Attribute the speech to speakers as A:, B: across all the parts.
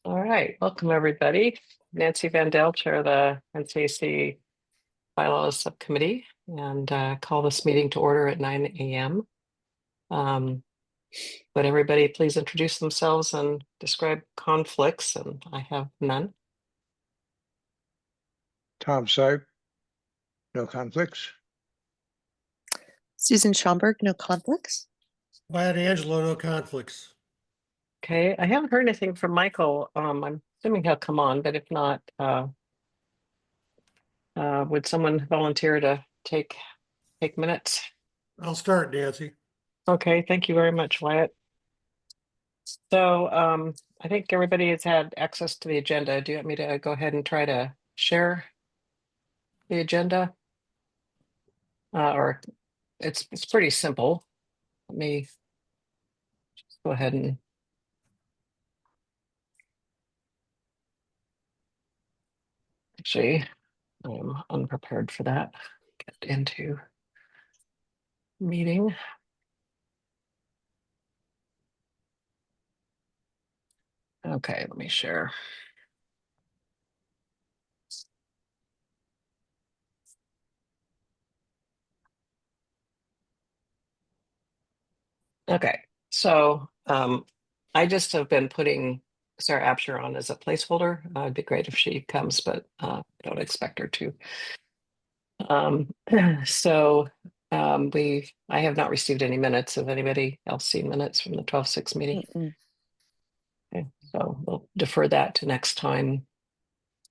A: All right, welcome everybody. Nancy Vandell, Chair of the NCAC Bylaws Subcommittee, and call this meeting to order at 9 a.m. Would everybody please introduce themselves and describe conflicts? And I have none.
B: Tom Syke, no conflicts.
C: Susan Schomburg, no conflicts.
D: Wyatt Angelo, no conflicts.
A: Okay, I haven't heard anything from Michael. I'm assuming he'll come on, but if not, would someone volunteer to take minutes?
D: I'll start, Nancy.
A: Okay, thank you very much, Wyatt. So I think everybody has had access to the agenda. Do you want me to go ahead and try to share the agenda? Or it's pretty simple. Let me just go ahead and actually, I'm unprepared for that. Get into meeting. Okay, let me share. Okay, so I just have been putting Sarah Absher on as a placeholder. It'd be great if she comes, but I don't expect her to. So I have not received any minutes. Have anybody else seen minutes from the 12-6 meeting? Okay, so we'll defer that to next time.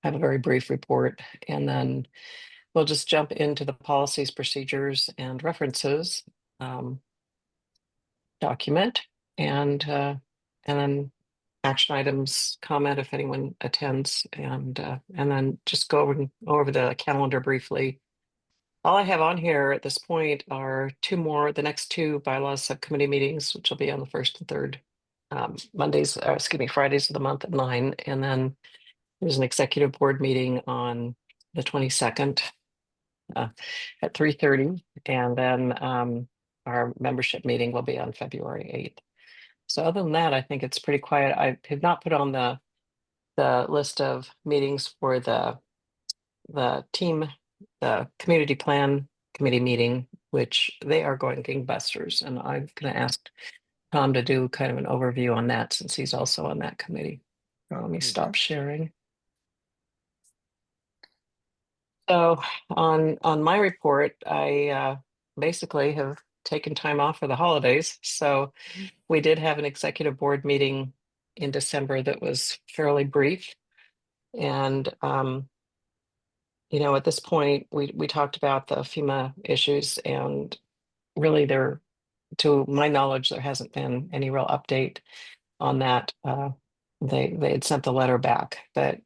A: Have a very brief report, and then we'll just jump into the policies, procedures, and references document, and then action items, comment if anyone attends, and then just go over the calendar briefly. All I have on here at this point are the next two bylaws subcommittee meetings, which will be on the 1st and 3rd Fridays of the month at 9. And then there's an executive board meeting on the 22nd at 3:30. And then our membership meeting will be on February 8th. So other than that, I think it's pretty quiet. I have not put on the list of meetings for the community plan committee meeting, which they are going gangbusters. And I'm going to ask Tom to do kind of an overview on that since he's also on that committee. Let me stop sharing. So on my report, I basically have taken time off for the holidays. So we did have an executive board meeting in December that was fairly brief. And at this point, we talked about the FEMA issues, and really to my knowledge, there hasn't been any real update on that. They had sent the letter back, but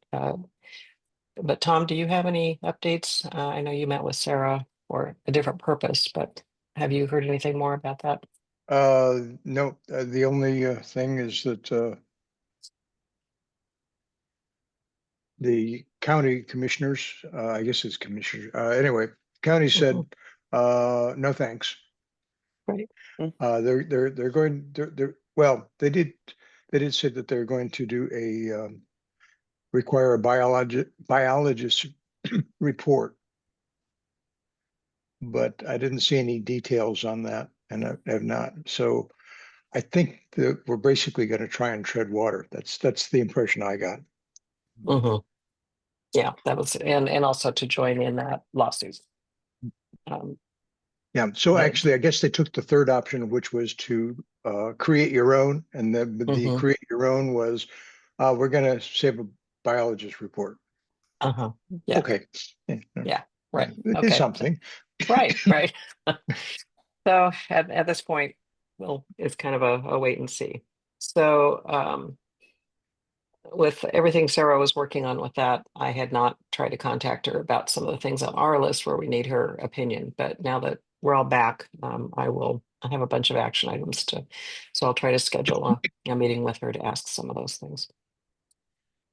A: Tom, do you have any updates? I know you met with Sarah for a different purpose, but have you heard anything more about that?
B: No, the only thing is that the county commissioners, I guess it's commissioners, anyway, county said, no thanks.
A: Right.
B: They're going, well, they did say that they're going to do require a biologist report, but I didn't see any details on that, and I have not. So I think that we're basically going to try and tread water. That's the impression I got.
A: Yeah, that was, and also to join in that lawsuit.
B: Yeah, so actually, I guess they took the third option, which was to create your own, and the create your own was we're going to save a biologist report.
A: Yeah.
B: Okay.
A: Yeah. Right.
B: It
A: Okay.
B: is something.
A: Right. So at this point, well, it's kind of a wait and see. So with everything Sarah was working on with that, I had not tried to contact her about some of the things on our list where we need her opinion. But now that we're all back, I have a bunch of action items so I'll try to schedule a meeting with her to ask some of those things.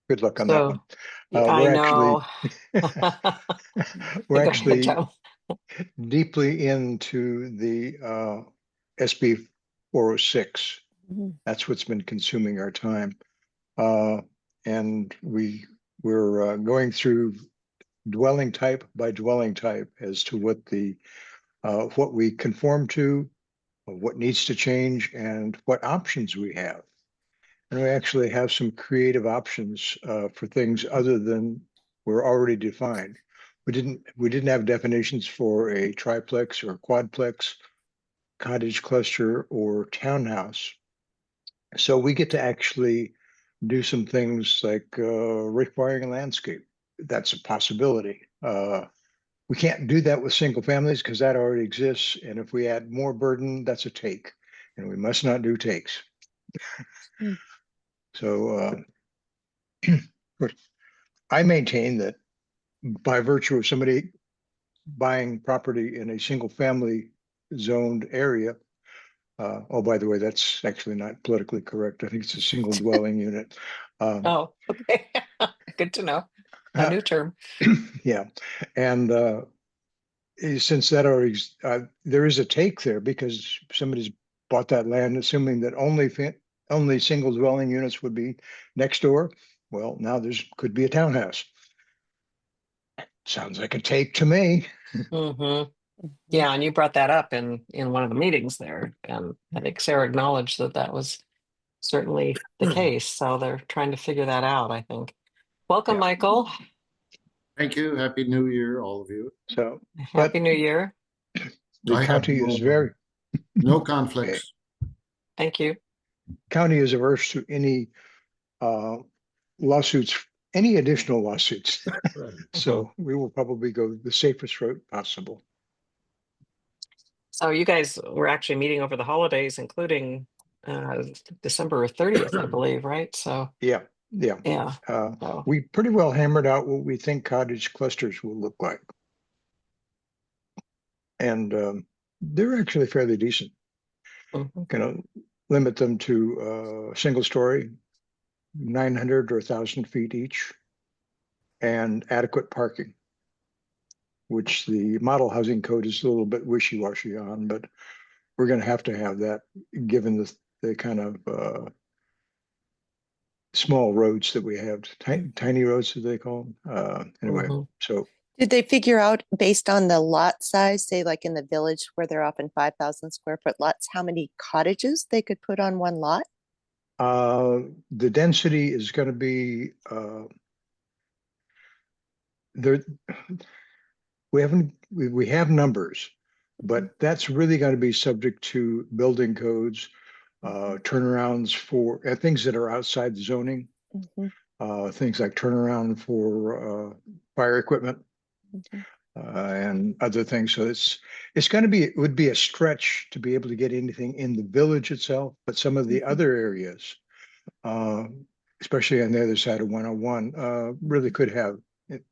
B: Good luck on that one.
A: I know.
B: We're actually deeply into the SB 406. That's what's been consuming our time. and we're going through dwelling type by dwelling type as to what we conform to, what needs to change, and what options we have. And we actually have some creative options for things other than were already defined. We didn't have definitions for a triplex or quadplex, cottage cluster, or townhouse. So we get to actually do some things like requiring a landscape. That's a possibility. We can't do that with single families because that already exists. And if we add more burden, that's a take. And we must not do takes.
C: Hmm.
B: So I maintain that by virtue of somebody buying property in a single family zoned area, oh, by the way, that's actually not politically correct. I think it's a single dwelling unit.
A: Oh, okay. Good to know. A new term.
B: Yeah. And since that already, there is a take there because somebody's bought that land, assuming that only single dwelling units would be next door. Well, now could be a townhouse. Sounds like a take to me.
A: Hmm. Yeah, and you brought that up in one of the meetings there, and I think Sarah acknowledged that that was certainly the case. So they're trying to figure that out, I think. Welcome,
B: Yeah.
A: Michael.
E: Thank you. Happy New Year, all of you.
B: So,
A: Happy New Year.
B: the
E: I have
B: county is very,
E: no conflicts.
A: Thank you.
B: county is averse to any lawsuits, any additional lawsuits. So we will probably go the safest route possible.
A: So you guys were actually meeting over the holidays, including December 30th, I believe, right? So
B: Yeah.
A: yeah. So
B: We pretty well hammered out what we think cottage clusters will look like. And they're actually fairly decent.
A: mhm.
B: Gonna limit them to single story, 900 or 1,000 feet each, and adequate parking, which the model housing code is a little bit wishy-washy on, but we're going to have that given the kind of small roads that we have, tiny roads, as they call them. Anyway,
A: Mhm.
B: so
C: Did they figure out based on the lot size, say like in the village where they're often 5,000 square foot lots, how many cottages they could put on one lot?
B: the density is going to be there. We have numbers, but that's really going to be subject to building codes, turnarounds for things that are outside zoning,
C: Mhm,
B: things like turnaround for fire equipment
C: mhm.
B: and other things. So it would be a stretch to be able to get anything in the village itself, but some of the
C: Mhm.
B: other areas, especially on the other side of 101, really could have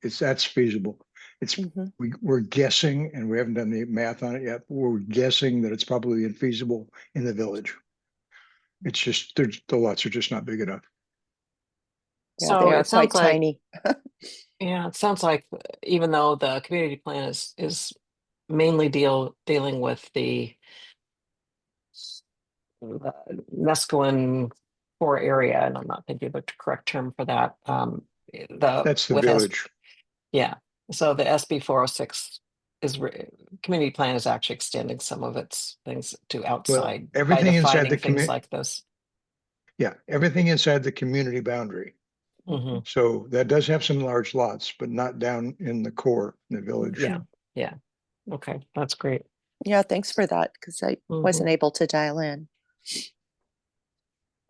B: that's feasible.
C: Mhm.
B: We're guessing, and we haven't done the math on it yet, but we're guessing that it's probably infeasible in the village. It's just the lots are just not big enough.
C: Yeah,
A: So
C: they are
A: it sounds
C: quite
A: like,
C: tiny.
A: yeah, it sounds like even though the community plan is mainly dealing with the mescaline core area, and I'm not thinking of the correct term for that.
B: That's the
A: With
B: village.
A: yeah. So the SB 406 community plan is actually extending some of its things to outside by
B: everything inside
A: defining
B: the
A: things like this.
B: Yeah, everything inside the community boundary.
A: Hmm.
B: So that does have some large lots, but not down in the core, in the village.
A: Yeah. Yeah. Okay. That's great.
C: Yeah, thanks for that because I wasn't able to dial in.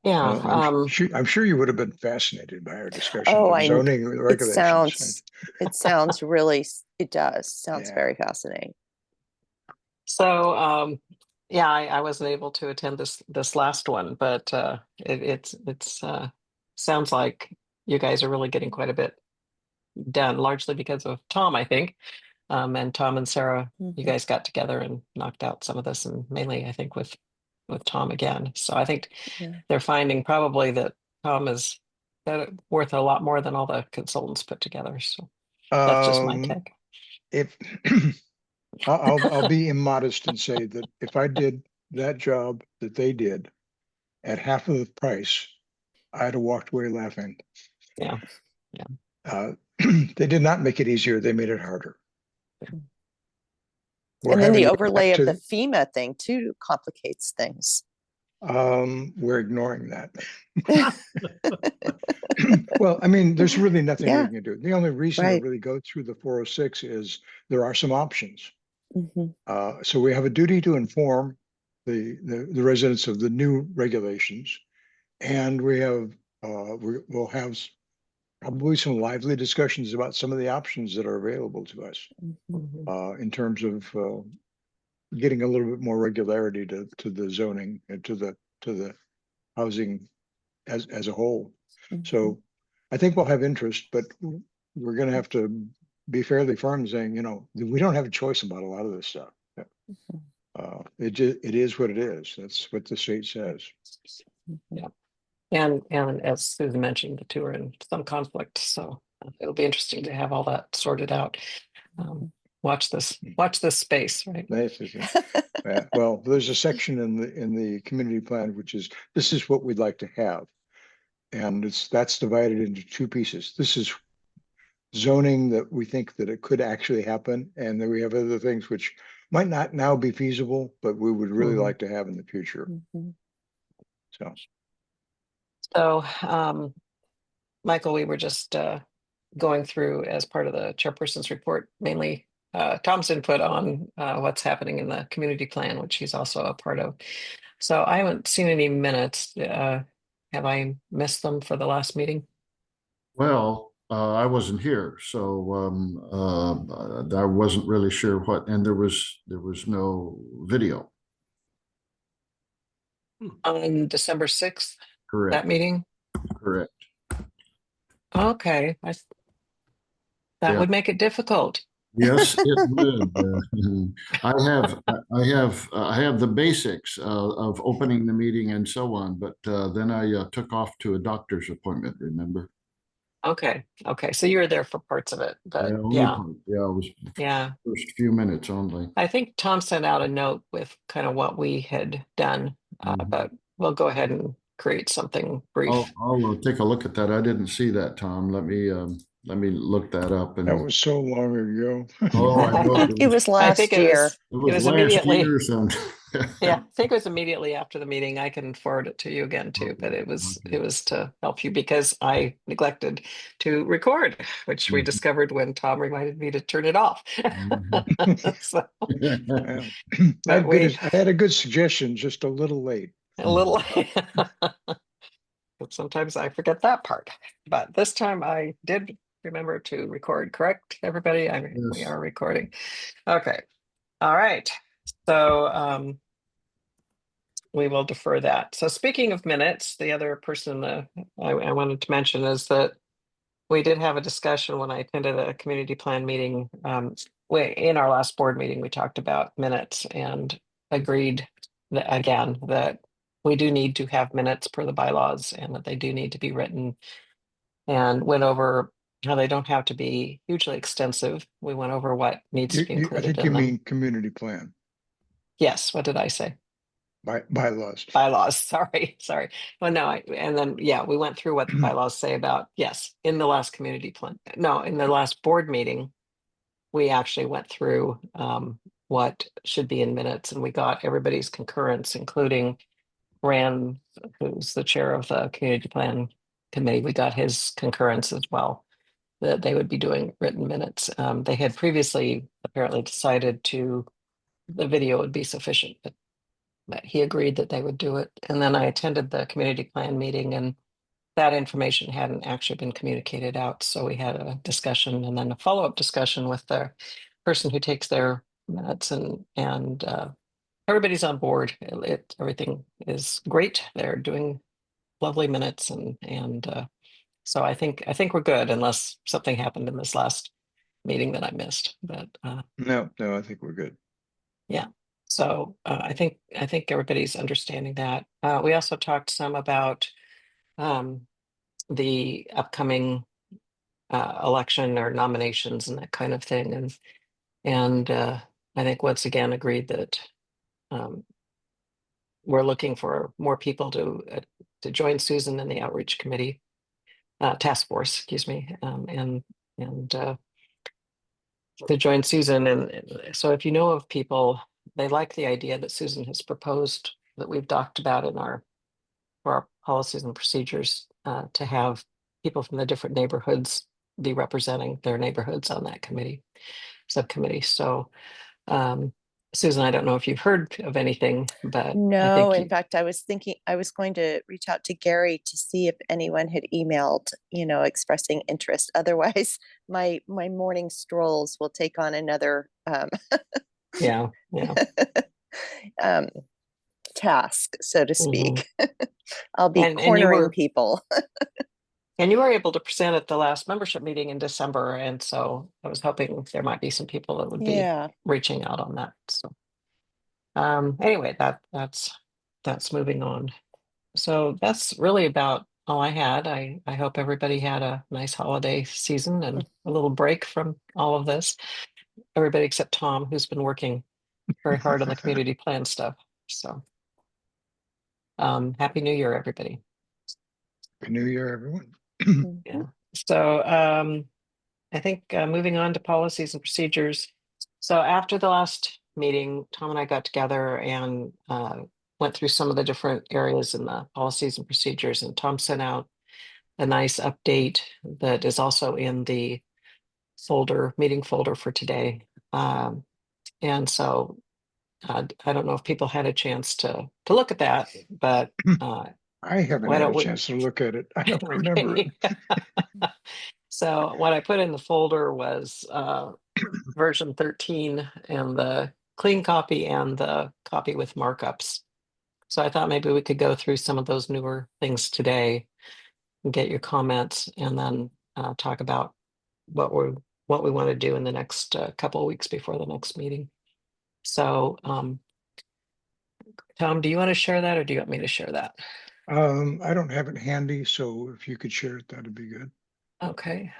A: Yeah.
B: I'm sure you would have been fascinated by our discussion
C: Oh,
B: of zoning regulations.
C: It sounds really, it does. Sounds
B: Yeah.
C: very fascinating.
A: So yeah, I wasn't able to attend this last one, but it's sounds like you guys are really getting quite a bit done, largely because of Tom, I think. And Tom and Sarah, you
C: Mhm.
A: guys got together and knocked out some of this, and mainly I think with Tom again. So I think
C: Yeah.
A: they're finding probably that Tom is worth a lot more than all the consultants put together. So that's just my take.
B: If I'll be immodest and say that if I did that job that they did at half of the price, I'd have walked away laughing.
A: Yeah.
B: They did not make it easier, they made it harder. We're
C: And then
B: having
C: the
B: to go back
C: overlay of
B: to
C: the FEMA thing too complicates things.
B: We're ignoring that. Well, I mean, there's really nothing we
C: Yeah.
B: can do. The only reason to
C: Right.
B: really go through the 406 is there are some options.
C: Mhm.
B: So we have a duty to inform the residents of the new regulations. And we'll have probably some lively discussions about some of the options that are available to us
A: Mhm.
B: in terms of getting a little bit more regularity to the zoning and to the housing as a whole.
C: Mhm.
B: So I think we'll have interest, but we're going to have to be fairly firm saying, we don't have a choice about a lot of this stuff. It is what it is. That's what the state says.
A: Yeah. And as Susan mentioned, the two are in some conflict, so it'll be interesting to have all that sorted out. Watch this space, right?
B: Well, there's a section in the community plan which is this is what we'd like to have, and that's divided into two pieces. This is zoning that we think that it could actually happen, and then we have other things which might not now be feasible, but we would really
A: Mhm.
B: like to have in the future.
C: Mhm.
A: So, Michael, we were just going through as part of the chairperson's report, mainly Tom's input on what's happening in the community plan, which he's also a part of. So I haven't seen any minutes. Have I missed them for the last meeting?
E: Well, I wasn't here, so I wasn't really sure what, and there was no video.
A: On December 6th, that
E: Correct.
A: meeting?
E: Correct.
A: Okay, that
E: Yeah.
A: would make it difficult.
E: Yes, it would. I have the basics of opening the meeting and so on, but then I took off to a doctor's appointment. Remember?
A: Okay, so you were there for parts of it, but
E: Only part. Yeah, it was
A: yeah.
E: first few minutes only.
A: I think Tom sent out a note with kind of what we had done,
E: Mhm.
A: but we'll go ahead and create something brief.
E: I'll take a look at that. I didn't see that, Tom. Let me look that up. And
B: That was so long ago.
E: oh, I know
C: It was
A: I think
C: last year.
E: it
A: it was
E: was last
A: immediately.
E: year. So
A: Yeah, I think it was immediately after the meeting. I can forward it to you again too, but it was to help you because I neglected to record, which we
E: Mhm.
A: discovered when Tom reminded me to turn it off. So,
B: I had a good suggestion, just a little late.
A: a little, but sometimes I forget that part. But this time I did remember to record. Correct, everybody? We
E: Yes.
A: are recording. Okay. All right. So we will defer that. So speaking of minutes, the other person I wanted to mention is that we did have a discussion when I attended a community plan meeting. In our last board meeting, we talked about minutes and agreed that we do need to have minutes per the bylaws and that they do need to be written, and went over how they don't have to be hugely extensive. We went over what needs to be
B: I
A: included
B: think you
A: in them.
B: mean community plan
A: Yes, what did I say?
B: bylaws.
A: Bylaws. Sorry. Well, no, and then we went through what the bylaws say about, yes, in the last community plan. No, in the last board meeting, we actually went through what should be in minutes, and we got everybody's concurrence, including Rand, who's the chair of the community plan committee. We got his concurrence as well that they would be doing written minutes. They had previously apparently decided the video would be sufficient, but he agreed that they would do it. And then I attended the community plan meeting, and that information hadn't actually been communicated out. So we had a discussion and then a follow-up discussion with the person who takes their minutes, and everybody's on board. Everything is great. They're doing lovely minutes, and so I think we're good unless something happened in this last meeting that I missed. But
B: No, I think we're good.
A: yeah. So I think everybody's understanding that. We also talked some about the upcoming election or nominations and that kind of thing, and I think once again agreed that we're looking for more people to join Susan in the outreach committee. task force, excuse me, and to join Susan. And so if you know of people, they like the idea that Susan has proposed that we've talked about in for our policies and procedures, to have people from the different neighborhoods be representing their neighborhoods on that subcommittee. So Susan, I don't know if you've heard of anything, but I
C: No,
A: think
C: in fact, I was thinking I was going to reach out to Gary to see if anyone had emailed, expressing interest. Otherwise, my morning strolls will take on another
A: yeah.
C: um, task, so to
A: Mhm.
C: speak. I'll be
A: And you
C: cornering
A: were
C: people.
A: and you were able to present at the last membership meeting in December, and so I was hoping there might be some people that would be
C: Yeah.
A: reaching out on that. So anyway, that's moving on. So that's really about all I had. I hope everybody had a nice holiday season and a little break from all of this. Everybody except Tom, who's been working very hard on the community plan stuff. So Happy New Year, everybody.
B: Happy New Year, everyone.
A: Yeah. So I think moving on to policies and procedures. So after the last meeting, Tom and I got together and went through some of the different areas in the policies and procedures, and Tom sent out a nice update that is also in the meeting folder for today. And so I don't know if people had a chance to look at that, but
B: I haven't
A: why
B: had
A: don't
B: a
A: we?
B: chance to look at it. I don't remember it.
A: Okay. So what I put in the folder was version 13 and the clean copy and the copy with markups. So I thought maybe we could go through some of those newer things today and get your comments, and then talk about what we want to do in the next couple of weeks before the next meeting. So Tom, do you want to share that, or do you want me to share that?
B: I don't have it handy, so if you could share it, that'd be good.
A: Okay.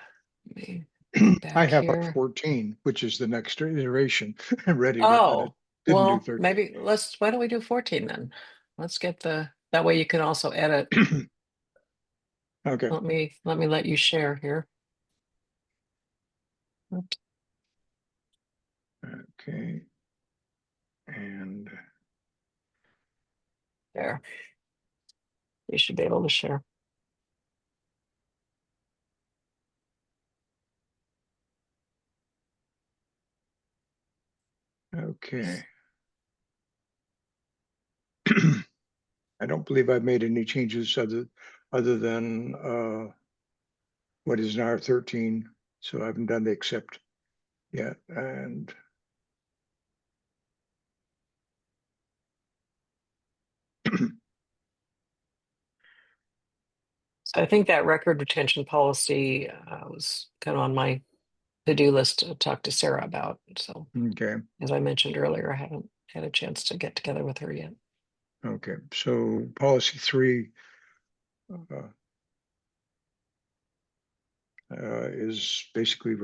A: Let me
B: I
A: back
B: have
A: here.
B: 14, which is the next iteration ready, but I
A: Oh,
B: didn't do
A: well,
B: 13.
A: maybe why don't we do 14 then? Let's get that way you can also edit.
B: Okay.
A: Let me let you share here. Oops.
B: Okay. And
A: There. You should be able to share.
B: okay. I don't believe I've made any changes other than what is now 13. So I haven't done the accept yet. And
A: So I think that record retention policy was kind of on my to-do list to talk to Sarah about. So
B: okay.
A: as I mentioned earlier, I haven't had a chance to get together with her yet.
B: Okay. So policy 3 is basically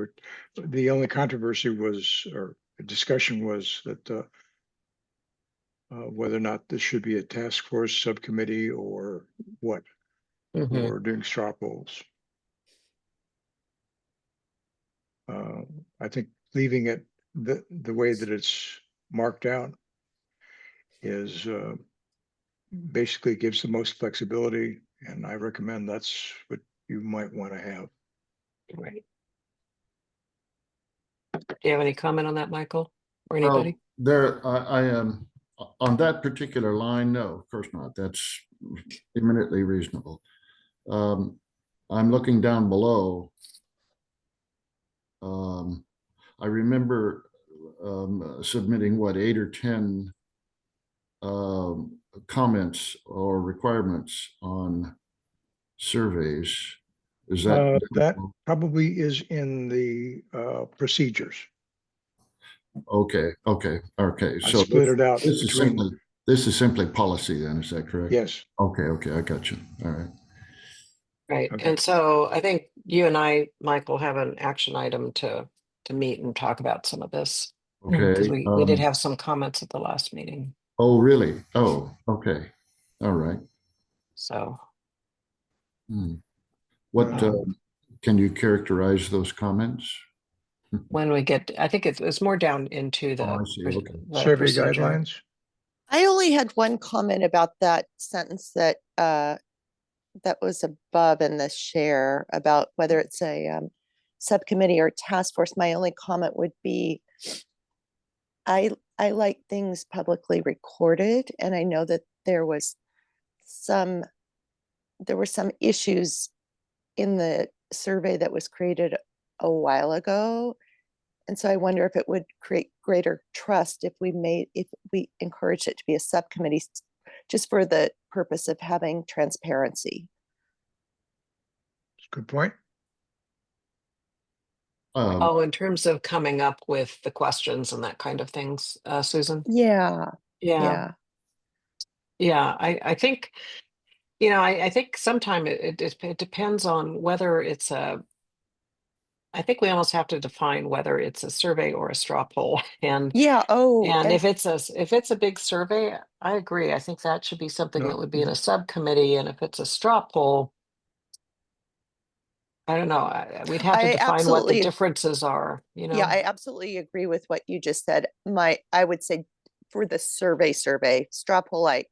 B: the only controversy was, or discussion was that whether or not this should be a task force subcommittee or what,
A: Mhm.
B: or doing straw polls. I think leaving it the way that it's marked out is basically gives the most flexibility, and I recommend that's what you might want to have.
A: Right. Do you have any comment on that, Michael, or
E: Well,
A: anybody?
E: I am on that particular line. No, of course not. That's eminently reasonable. I'm looking down below. I remember submitting what 8 or 10 comments or requirements on surveys. Is that
B: That probably is in the procedures.
E: okay? Okay.
B: I
E: So
B: split it out
E: this
B: between.
E: this is simply policy then, is that correct?
B: Yes.
E: Okay, I got you. All right.
A: Right.
B: Okay.
A: And so I think you and I, Michael, have an action item to meet and talk about some of this. Because
E: Okay.
A: we did have some comments at the last meeting.
E: Oh, really? Oh, okay. All right.
A: So
E: Hmm. What, can you characterize those comments?
A: When we get, I think it's more down into
E: Oh, I
A: the,
E: see, okay.
A: the
B: Survey
A: procedure.
B: guidelines?
C: I only had one comment about that sentence that that was above in the share about whether it's a subcommittee or task force. My only comment would be, I like things publicly recorded, and I know that there were some issues in the survey that was created a while ago. And so I wonder if it would create greater trust if we encourage it to be a subcommittee just for the purpose of having transparency.
B: Good point.
A: Oh, in terms of coming up with the questions and that kind of things, Susan?
C: Yeah,
A: Yeah,
C: yeah.
A: I think, you know, I think sometimes it depends on whether it's a, I think we almost have to define whether it's a survey or a straw poll. And
C: Yeah, oh,
A: and
C: and
A: if it's a big survey, I agree. I think that should be something
B: No.
A: that would be in a subcommittee. And if it's a straw poll, I don't know. We'd have to
C: I
A: define what the
C: absolutely,
A: differences are, you
C: yeah,
A: know?
C: I absolutely agree with what you just said. I would say for the survey, straw poll, I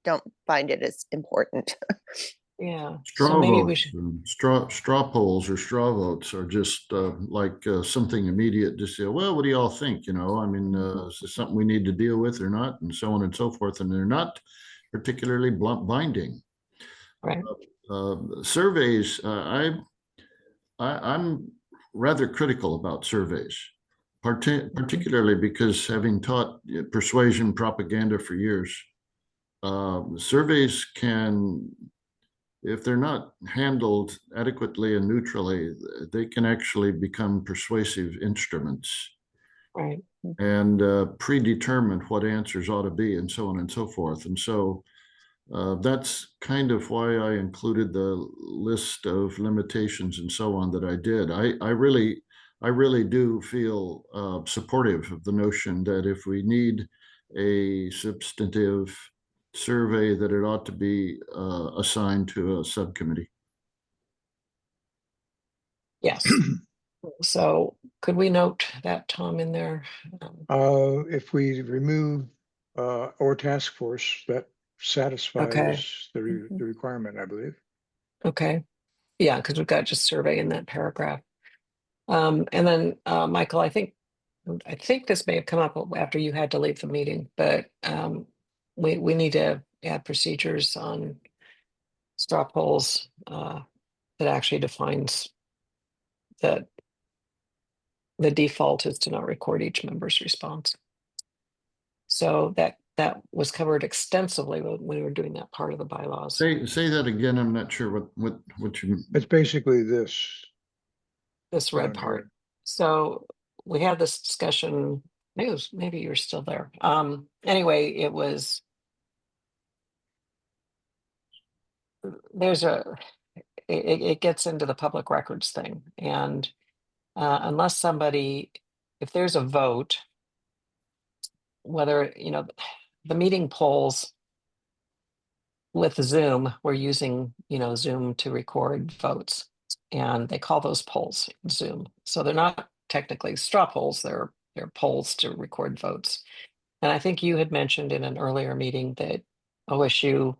C: don't find it as important.
A: Yeah. So
E: Straw
A: maybe we
E: votes,
A: should,
E: and straw polls or straw votes are just like something immediate. Just say, well, what do y'all think? You know, I mean, is this something we need to deal with or not, and so on and so forth. And they're not particularly binding.
A: right.
E: Surveys, I'm rather critical about surveys, particularly because having taught persuasion propaganda for years, surveys can, if they're not handled adequately and neutrally, they can actually become persuasive instruments
A: Right.
E: and predetermine what answers ought to be, and so on and so forth. And so that's kind of why I included the list of limitations and so on that I did. I really do feel supportive of the notion that if we need a substantive survey, that it ought to be assigned to a subcommittee.
A: Yes. So could we note that, Tom, in there?
B: If we remove or task force, that
A: Okay.
B: satisfies the requirement, I believe.
A: Okay. Yeah, because we've got just survey in that paragraph. And then Michael, I think this may have come up after you had to leave the meeting, but we need to add procedures on straw polls that actually defines that the default is to not record each member's response. So that was covered extensively when we were doing that part of the bylaws.
E: Say that again. I'm not sure what you.
B: It's basically this.
A: This red
B: down
A: part.
B: here.
A: So we had this discussion. Maybe you're still there. Anyway, it was. It gets into the public records thing, and unless somebody, if there's a vote, whether the meeting polls with Zoom, we're using Zoom to record votes, and they call those polls Zoom. So they're not technically straw polls; they're polls to record votes. And I think you had mentioned in an earlier meeting that OSU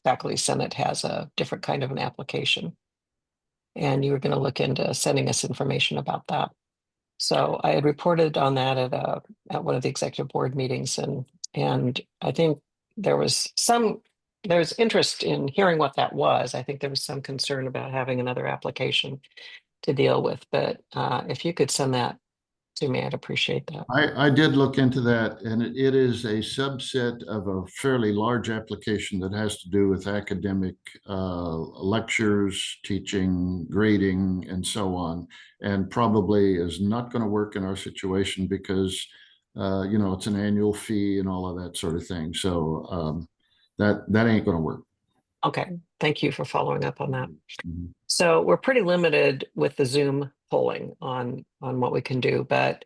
A: Faculty Senate has a different kind of an application, and you were going to look into sending us information about that. So I had reported on that at one of the executive board meetings, and I think there's interest in hearing what that was. I think there was some concern about having another application to deal with, but if you could send that to me, I'd appreciate that.
E: I did look into that, and it is a subset of a fairly large application that has to do with academic lectures, teaching, grading, and so on, and probably is not going to work in our situation because it's an annual fee and all of that sort of thing. So that ain't going to work.
A: Okay, thank you for following up on that.
E: Mhm.
A: So we're pretty limited with the Zoom polling on what we can do, but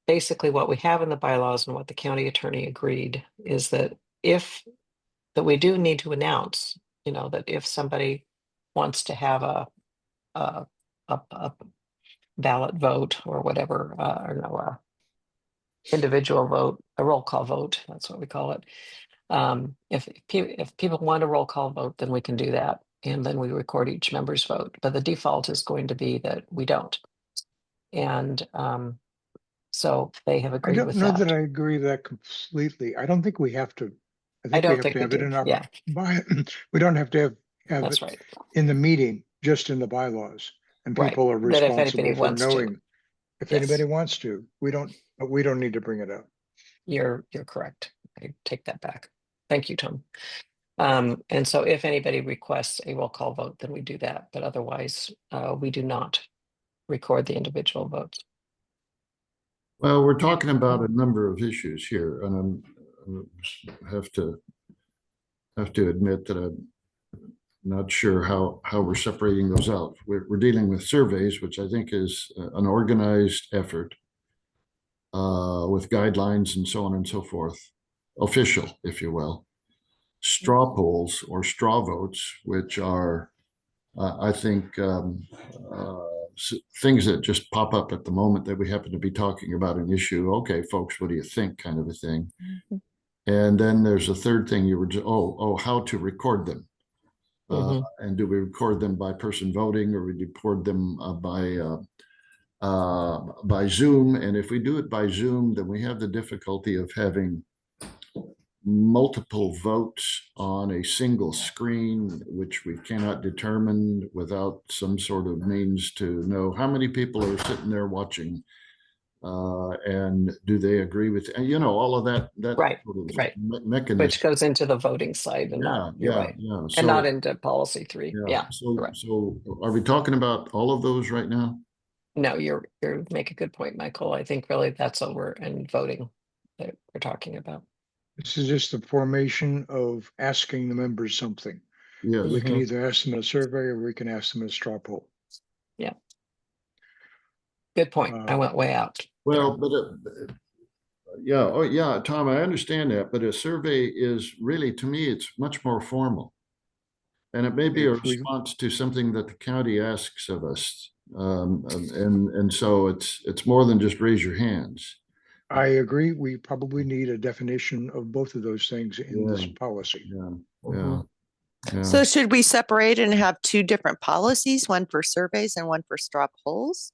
A: basically what we have in the bylaws and what the county attorney agreed is that we do need to announce you know, that if somebody wants to have a ballot vote or whatever, or no, individual vote, a roll call vote, that's what we call it. If people want a roll call vote, then we can do that. And then we record each member's vote, but the default is going to be that we don't. And so they have
B: I
A: agreed
B: don't
A: with
B: know that
A: that.
B: I agree with that completely. I don't think we have to. I
A: I
B: think we
A: don't
B: have
A: think
B: to
A: we
B: have it
A: do.
B: in our
A: Yeah,
B: we don't have to have
A: that's
B: it
A: right.
B: in the meeting, just in the bylaws. And
A: Right.
B: people are
A: That if anybody
B: responsible for
A: wants to.
B: knowing. If
A: Yes.
B: anybody wants to, but we don't need to bring it up.
A: You're correct. I take that back. Thank you, Tom. And so if anybody requests a roll call vote, then we do that, but otherwise, we do not record the individual votes.
E: Well, we're talking about a number of issues here, and I have to admit that I'm not sure how we're separating those out. We're dealing with surveys, which I think is an organized effort with guidelines and so on and so forth, official, if you will. Straw polls or straw votes, which are, I think, things that just pop up at the moment that we happen to be talking about an issue. Okay, folks, what do you think? Kind of a thing. And then there's a third thing you were just, how to record them. And do we record them by person voting, or we record them by Zoom? And if we do it by Zoom, then we have the difficulty of having multiple votes on a single screen, which we cannot determine without some sort of means to know how many people are sitting there watching, and do they agree with, you know, all of that
A: Right,
E: sort of
A: right.
E: mechanism.
A: Which goes into the voting side and not, you're right.
E: Yeah.
A: And not into policy 3. Yeah. Correct.
E: So are we talking about all of those right now?
A: No, you're make a good point, Michael. I think really that's over and voting that we're talking about.
B: This is just the formation of asking the members something.
E: Yes.
B: We can either ask them in a survey or we can ask them in a straw poll.
A: Yeah. Good point. I went way out.
E: Well, but yeah, Tom, I understand that, but a survey is really, to me, it's much more formal. And it may be a response to something that the county asks of us. And so it's more than just raise your hands.
B: I agree. We probably need a definition of both of those things in this policy.
E: Yeah.
C: So should we separate and have 2 different policies, one for surveys and one for straw polls?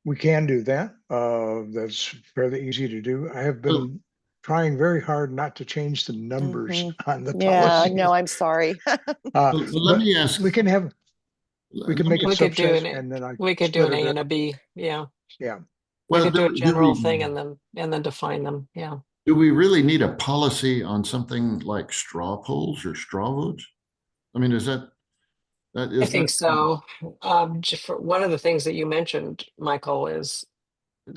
B: We can do that. That's fairly easy to do. I have been trying very hard not to change the numbers on the policy.
C: No, I'm sorry.
E: Let me ask.
B: We can make it subsets and then
A: we could do an A
B: split it
A: and a B. Yeah.
B: Yeah.
A: We could do a general thing and then define them. Yeah.
E: Do we really need a policy on something like straw polls or straw votes? I mean, is that
A: I think so. Just for one of the things that you mentioned, Michael, is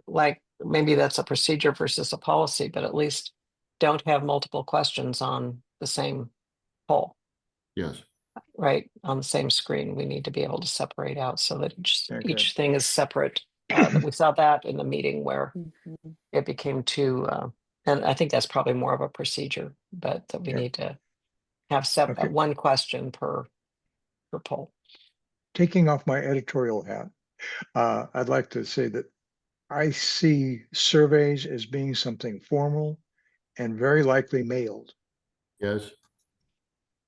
A: like maybe that's a procedure versus a policy, but at least don't have multiple questions on the same poll.
E: Yes.
A: Right, on the same screen. We need to be able to separate out so that each thing is separate. We saw that in the meeting where it became too, and I think that's probably more of a procedure, but that we need to have one question per poll.
B: Taking off my editorial hat, I'd like to say that I see surveys as being something formal and very likely mailed.
E: Yes.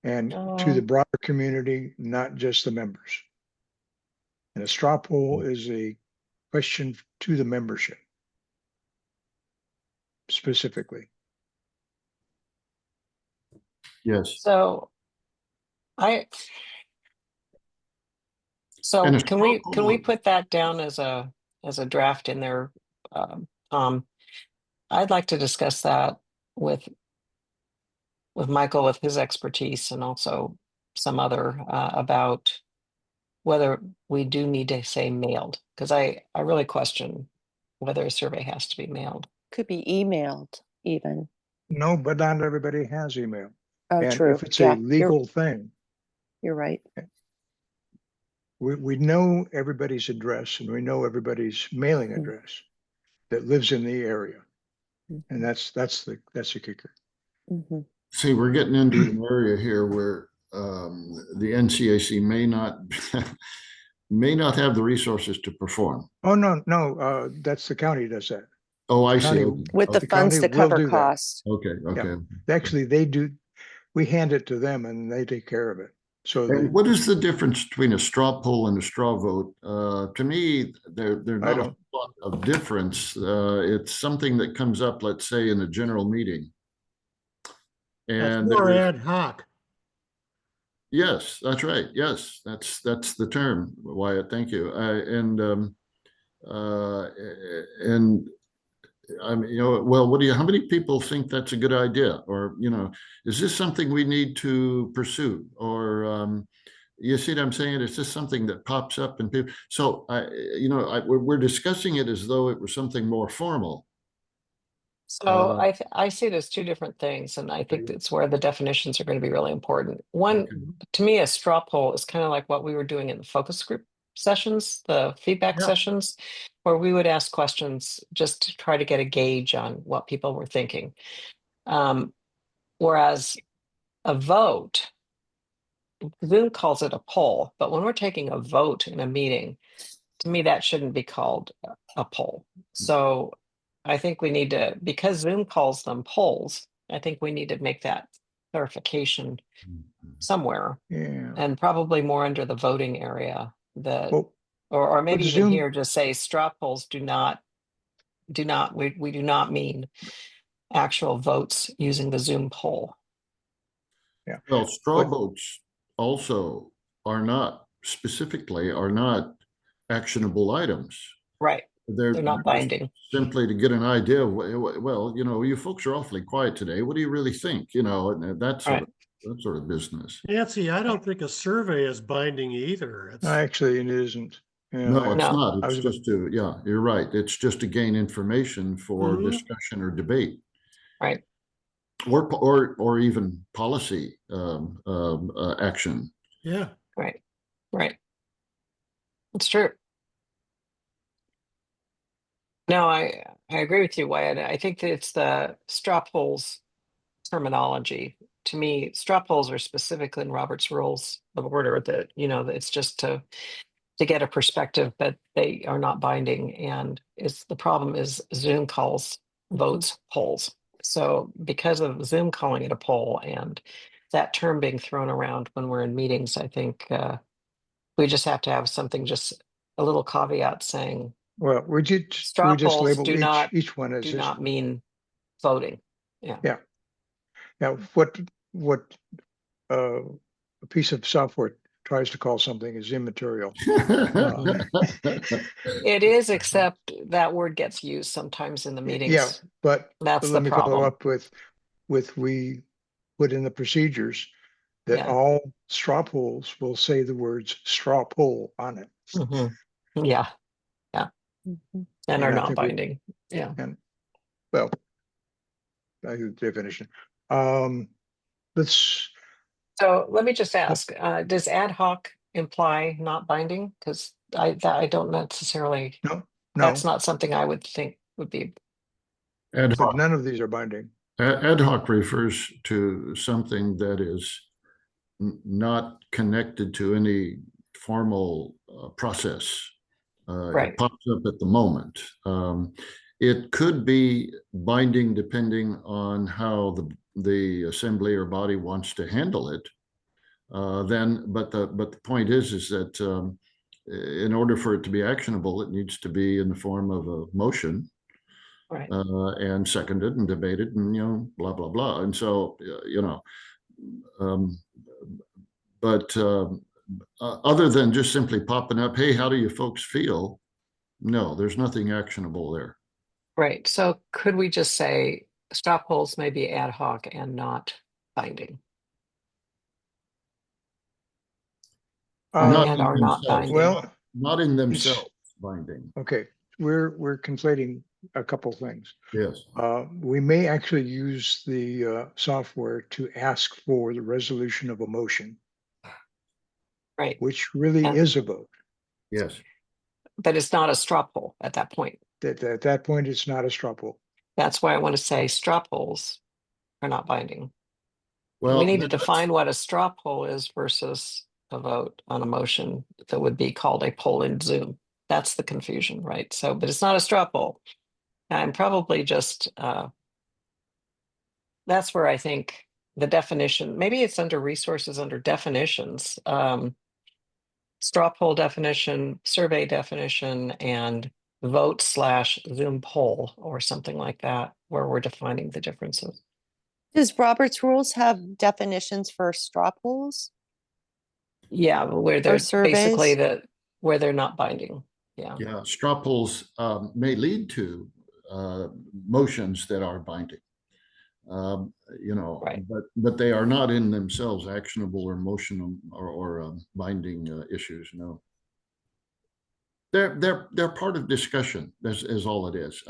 B: And to the broader community, not just the members. And a straw poll is a question to the membership specifically.
E: Yes.
A: So can we put that down as a draft in there? I'd like to discuss that with Michael, with his expertise, and also some other about whether we do need to say mailed, because I really question whether a survey has to be mailed.
C: Could be emailed even.
B: No, but not everybody has email.
C: Oh,
B: and
C: true.
B: if it's a legal thing,
C: you're right.
B: We know everybody's address and we know everybody's mailing address that lives in the area. And that's the kicker.
E: See, we're getting into an area here where the NCAC may not have the resources to perform.
B: Oh, no, no, that's the county does that.
E: Oh, I see.
B: County-
E: Okay,
C: With the
B: The
C: funds
B: county
C: to
B: will
C: cover
B: do that.
C: costs.
E: okay.
B: Actually, they do, we hand it to them and they take care of it. So
E: And what is the difference between a straw poll and a straw vote? To me, they're
B: I
E: not a
B: don't,
E: lot of difference. It's something that comes up, let's say, in a general meeting.
D: That's
E: And
D: more
E: there's,
D: ad hoc.
E: yes, that's right. Yes, that's the term, Wyatt. Thank you. Uh, and I mean, well, how many people think that's a good idea? Or, is this something we need to pursue? Or, you see what I'm saying? It's just something that pops up and people. So we're discussing it as though it was something more formal.
A: So I see it as two different things, and I think that's where the definitions are going to be really important. One,
E: Okay.
A: to me, a straw poll is kind of like what we were doing in the focus group sessions, the feedback
D: Yeah.
A: sessions, where we would ask questions just to try to get a gauge on what people were thinking. Whereas a vote, Zoom calls it a poll, but when we're taking a vote in a meeting, to me, that shouldn't be called a poll. So I think we need to, because Zoom calls them polls, I think we need to make that clarification somewhere,
B: yeah.
A: and probably more under the voting area, that,
B: Well,
A: or maybe
B: but
A: even
B: Zoom-
A: here, just say straw polls we do not mean actual votes using the Zoom poll.
B: yeah.
E: Well, straw
B: But-
E: votes also are not actionable items.
A: Right.
E: They're
A: They're not
E: just
A: binding.
E: simply to get an idea of, well, you folks are awfully quiet today. What do you really think? And that sort of business.
D: Nancy, I don't think a survey is binding either. It's,
B: Actually, it isn't. Yeah,
E: No, it's
A: No.
E: not.
B: I
E: It's
B: was
E: just you're right. It's just to gain information for
D: Mhm.
E: discussion or debate,
A: Right.
E: or even policy action.
D: yeah.
A: Right. Right. It's true. No, I agree with you, Wyatt. I think that it's the straw polls terminology. To me, straw polls are specifically in Robert's Rules of Order that, that it's just to get a perspective, but they are not binding. And it's the problem is Zoom calls votes polls. So because of Zoom calling it a poll and that term being thrown around when we're in meetings, I think we just have to have something, just a little caveat saying
B: Well,
A: straw
B: we just
A: polls
B: label
A: do not
B: each one as
A: do
B: this.
A: not mean voting. Yeah.
B: Yeah. Now, what a piece of software tries to call something is immaterial.
A: It is, except that word gets used sometimes in the
B: Yeah,
A: meetings.
B: but
A: That's the
B: let me follow
A: problem.
B: up with we put in the procedures that
A: Yeah.
B: all straw polls will say the words straw poll on it.
A: Mhm. Yeah, and
B: And
A: are
B: I
A: not
B: think
A: binding. Yeah.
B: and well, I use the definition. Let's
A: So let me just ask, does ad hoc imply not binding? Because I don't necessarily,
B: no,
A: that's not something I would think would be.
E: Ad
B: but
E: hoc,
B: none of these are binding.
E: ad hoc refers to something that is not connected to any formal process.
A: Right.
E: It pops up at the moment. It could be binding depending on how the assembly or body wants to handle it. But the point is that in order for it to be actionable, it needs to be in the form of a motion,
A: Right.
E: and seconded and debated, and blah blah blah. And so but other than just simply popping up, hey, how do you folks feel? No, there's nothing actionable there.
A: Right. So could we just say straw polls may be ad hoc and not binding?
E: Not
A: And
E: in
A: are not
E: themselves.
A: binding.
B: Well,
E: Not in themselves binding.
B: okay, we're conflating a couple things.
E: Yes.
B: We may actually use the software to ask for the resolution of a motion,
A: Right.
B: which really
A: And-
B: is a vote.
E: Yes.
A: But it's not a straw poll at that point.
B: That at that point, it's not a straw poll.
A: That's why I want to say straw polls are not binding. We
E: Well,
A: need to
E: then let's-
A: define what a straw poll is versus a vote on a motion that would be called a poll in Zoom. That's the confusion, right? So, but it's not a straw poll. I'm probably just, that's where I think the definition, maybe it's under resources, under definitions, straw poll definition, survey definition, and vote/Zoom poll or something like that, where we're defining the differences.
C: Does Robert's rules have definitions for straw polls?
A: Yeah, where they're basically
C: surveys?
A: where they're not binding. Yeah,
E: Yeah, straw polls may lead to motions that are binding. You know,
A: Right.
E: but they are not in themselves actionable or motional or binding issues. No, they're part of discussion. Is all it is.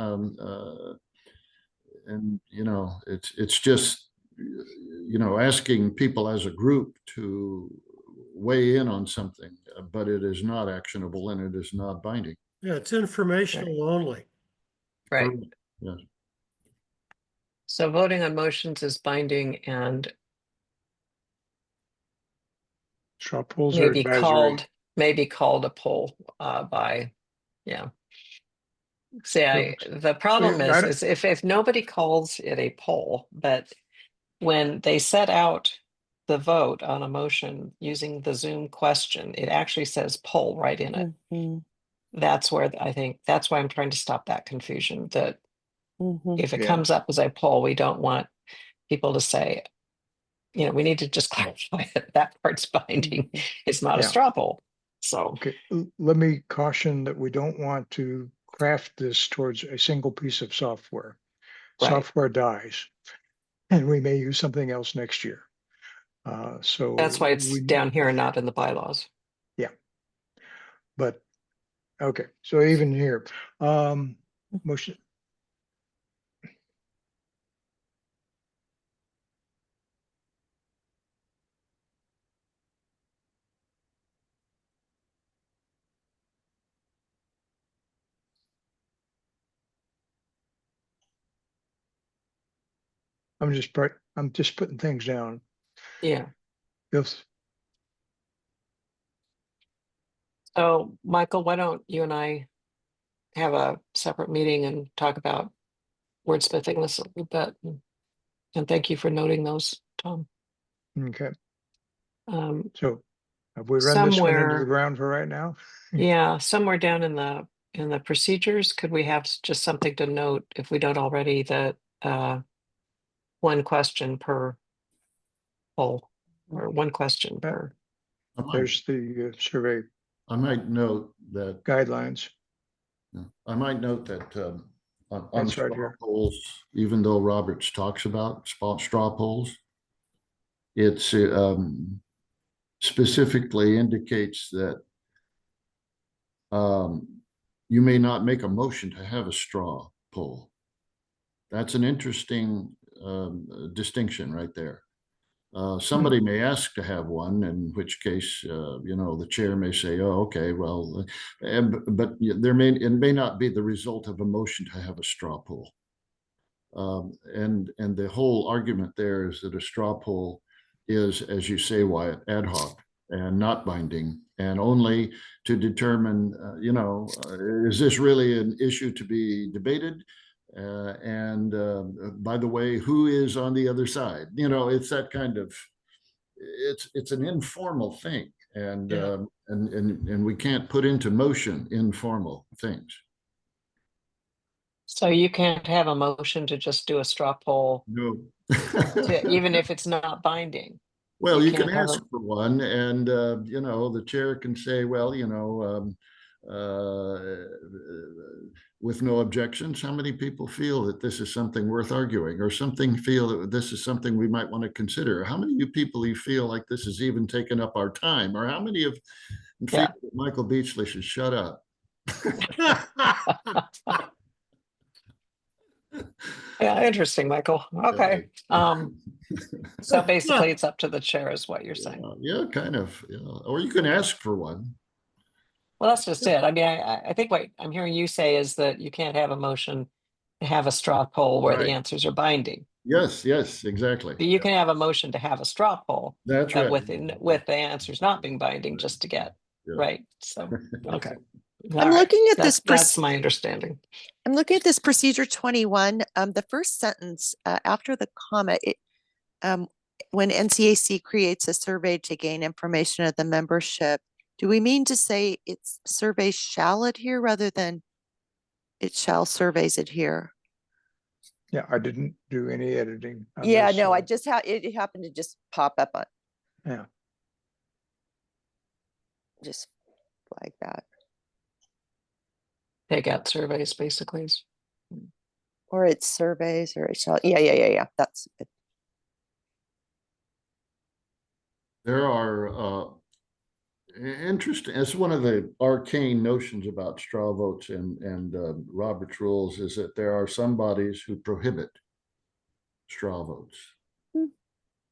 E: And you know, it's just you know, asking people as a group to weigh in on something, but it is not actionable and it is not binding.
D: Yeah, it's informational only.
A: right.
E: Correct. Yes.
A: So voting on motions is binding and
B: Straw polls are advisory.
A: maybe called a poll by, yeah. See, the problem
B: I don't-
A: is if nobody calls it a poll, but when they set out the vote on a motion using the Zoom question, it actually says poll right in it.
C: Mhm,
A: That's where I think, that's why I'm trying to stop that confusion, that
C: mhm.
A: if it
B: Yeah.
A: comes up as a poll, we don't want people to say, you know, we need to just clarify that that part's binding. It's not a
B: Yeah.
A: straw poll. So,
B: Okay, let me caution that we don't want to craft this towards a single piece of software.
A: right.
B: Software dies, and we may use something else next year. So
A: That's why it's
B: we,
A: down here and not in the bylaws.
B: but, okay, so even here, motion. I'm just putting things down.
A: Yeah.
B: Yes,
A: So, Michael, why don't you and I have a separate meeting and talk about wordsmithing this a little bit? And thank you for noting those, Tom.
B: okay,
A: Um,
B: so have we run this one into the
A: somewhere,
B: ground for right now?
A: yeah, somewhere down in the procedures, could we have just something to note if we don't already, that one question per poll or one question
B: Yeah.
A: per.
B: There's the survey
E: I might note that
B: guidelines.
E: I might note that on
B: That's right
E: straw
B: here.
E: polls, even though Roberts talks about straw polls, it's specifically indicates that you may not make a motion to have a straw poll. That's an interesting distinction right there. Somebody may ask to have one, in which case, you know, the chair may say, "Oh, okay, well," but it may not be the result of a motion to have a straw poll. And the whole argument there is that a straw poll is, as you say, Wyatt, ad hoc and not binding, and only to determine, you know, is this really an issue to be debated? And by the way, who is on the other side? You know, it's that kind of, it's an informal thing, and
D: Yeah.
E: and we can't put into motion informal things.
A: So you can't have a motion to just do a straw poll,
E: No.
A: even if it's not binding.
E: Well,
A: You
E: you can
A: can't have
E: ask for one, and you know, the chair can say, well, you know, with no objections, how many people feel that this is something worth arguing, or something feel that this is something we might want to consider? How many of you people you feel like this has even taken up our time, or how many of you feel
A: Yeah.
E: that Michael Beachley should shut up?
A: Yeah, interesting, Michael. Okay. So basically it's up to the chair is what you're saying.
E: Yeah, kind of. Yeah. Or you can ask for one.
A: Well, that's just it. I mean, I think what I'm hearing you say is that you can't have a motion to have a straw poll where the
E: Right.
A: answers are binding.
E: Yes, yes, exactly.
A: You can have a motion to have a straw poll,
E: That's
A: but
E: right.
A: with the answers not being binding, just to get,
E: Yeah.
A: right? So, okay.
C: I'm
A: All right.
C: looking at this.
A: That's my understanding.
C: I'm looking at this procedure 21. The first sentence after the comma, when NCAC creates a survey to gain information of the membership, do we mean to say it's survey shall adhere rather than it shall surveys adhere?
B: Yeah, I didn't do any editing. on
C: Yeah,
B: this,
C: no,
B: so-
C: I just it happened to just pop up on
B: Yeah,
C: just like that.
A: Take out surveys, basically.
C: Or it's surveys or it shall, yeah. That's it.
E: There are interesting. It's one of the arcane notions about straw votes and Robert's rules is that there are some bodies who prohibit straw votes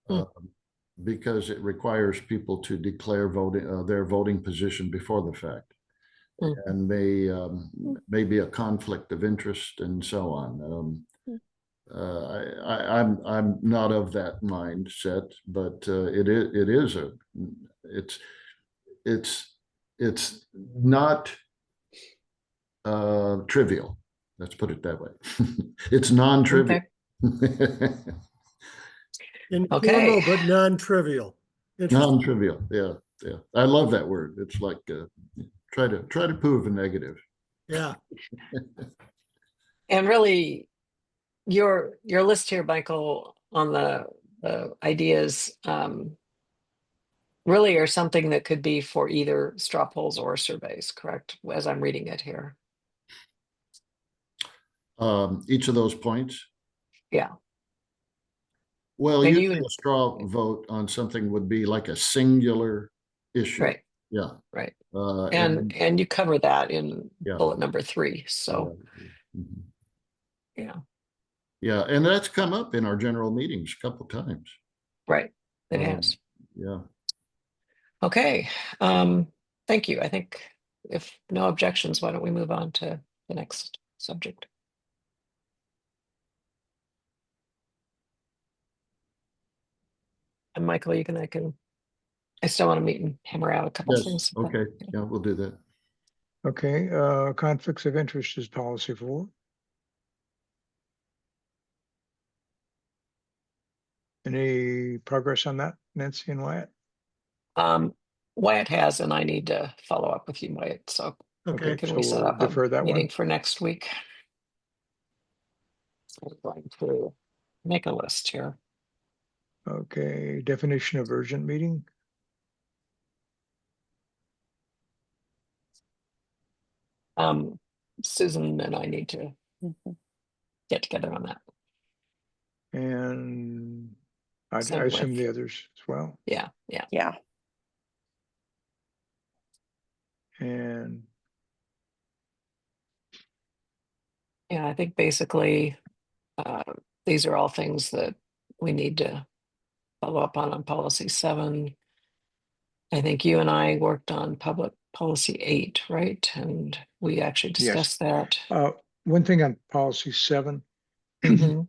C: Hmm.
E: because it requires people to declare voting their voting position before the fact,
A: Hmm.
E: and may be a conflict of interest and so on. I'm not of that mindset, but it's not trivial. Let's put it that way. It's non-trivial.
A: Okay.
D: Informal, but non-trivial. Interesting.
E: Non-trivial. Yeah, yeah. I love that word. It's like try to prove a negative.
D: Yeah,
A: And really, your list here, Michael, on the ideas really are something that could be for either straw polls or surveys, correct? As I'm reading it here.
E: Each of those points.
A: Yeah.
E: Well,
A: And
E: usually a straw vote on something would be like a singular issue.
A: Right.
E: Yeah.
A: Right.
E: And
A: And you cover that in
E: yeah.
A: bullet number 3. So
E: Mhm.
A: yeah,
E: Yeah, and that's come up in our general meetings a couple of times.
A: right. It has.
E: Yeah.
A: Okay. Thank you. I think if no objections, why don't we move on to the next subject? And Michael, I still want to meet and hammer out a couple
E: Yes.
A: things. but-
E: Okay. Yeah, we'll do that.
B: okay, conflicts of interest is policy 4. Any progress on that, Nancy and Wyatt?
A: Wyatt has, and I need to follow up with you, Wyatt. So
D: okay.
A: can
B: So
A: we set
B: we'll
A: up
B: defer
A: a
B: that
A: meeting
B: one.
A: for next week? So we're going to make a list here.
B: Okay, definition of urgent meeting.
A: Susan and I need to
C: Mhm.
A: get together on that.
B: And I
A: Same
B: assume
A: with-
B: the others as well.
A: Yeah.
C: Yeah.
B: And
A: Yeah, I think basically these are all things that we need to follow up on policy 7. I think you and I worked on public policy 8, right? And we actually
B: Yes.
A: discussed that.
B: one thing on policy 7,
A: Mhm.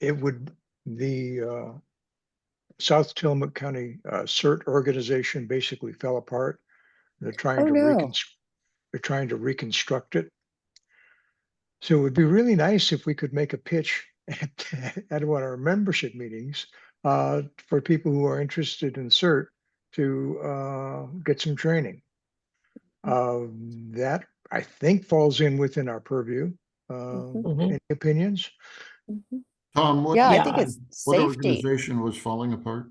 B: it would, the South Tillamook County CERT organization basically fell apart. They're trying
C: Oh,
B: to
C: no.
B: reconstruct it. So it would be really nice if we could make a pitch at one of our membership meetings for people who are interested in CERT to get some training. That I think falls in within our purview.
A: Mhm.
B: Any opinions?
C: Mhm.
E: Tom, what
C: Yeah, I
A: Yeah.
C: think it's
E: what
C: safety.
E: organization was falling apart?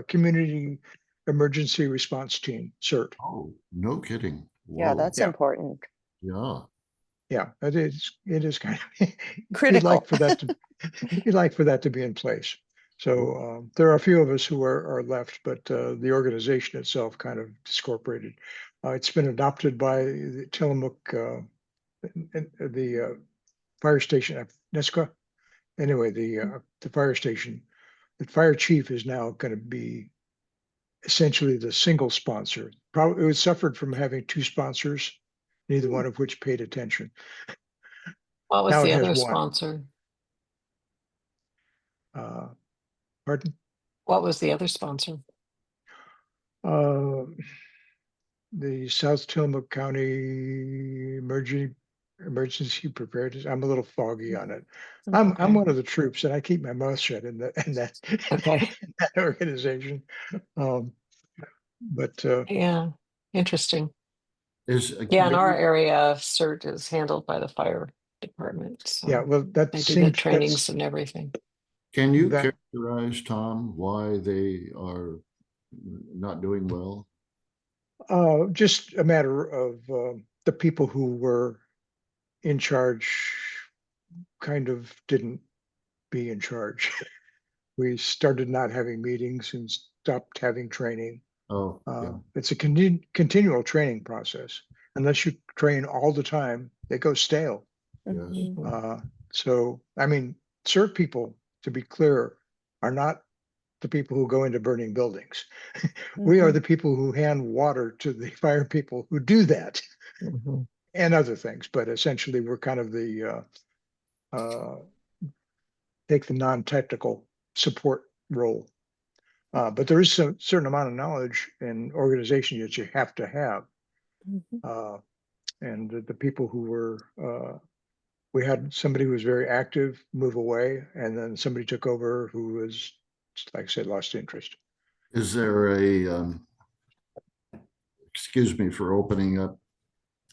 B: Community Emergency Response Team, CERT.
E: Oh, no kidding.
C: Yeah,
E: Whoa.
C: that's
B: Yeah.
C: important.
E: Yeah.
B: Yeah, it is kind of
C: Critical.
B: You'd like for that to be in place. So there are a few of us who are left, but the organization itself kind of discorporated. It's been adopted by the Tillamook, the fire station at Nesca. Anyway, the fire station, the fire chief is now going to be essentially the single sponsor. Probably it suffered from having 2 sponsors, neither one of which paid attention.
A: What was
B: Now
A: the
B: it has
A: other
B: one.
A: sponsor?
B: Pardon?
A: What was the other sponsor?
B: Uh, the South Tillamook County Emergency Preparedness. I'm a little foggy on it. I'm
A: Okay.
B: one of the troops, and I keep my mouth shut in that
A: Okay.
B: in that organization. But
A: Yeah, interesting.
E: Is,
A: Yeah, in our area, CERT is handled by the fire department.
B: yeah,
A: So
B: well, that
A: they do the
B: seems
A: trainings and everything.
E: can you
B: that
E: characterize, Tom, why they are not doing well?
B: just a matter of the people who were in charge kind of didn't be in charge. We started not having meetings and stopped having training.
E: Oh, yeah.
B: It's a continual training process. Unless you train all the time, they go stale.
E: Yes.
C: Mhm.
B: So, I mean, CERT people, to be clear, are not the people who go into burning buildings. We are
C: Mhm.
B: the people who hand water to the fire people who do that
A: Mhm.
B: and other things. But essentially, we're kind of the take the non-technical support role. But there is a certain amount of knowledge and organization that you have to have.
C: Mhm.
B: And the people who were, we had somebody who was very active move away, and then somebody took over who was, like I said, lost interest.
E: Is there a, excuse me for opening up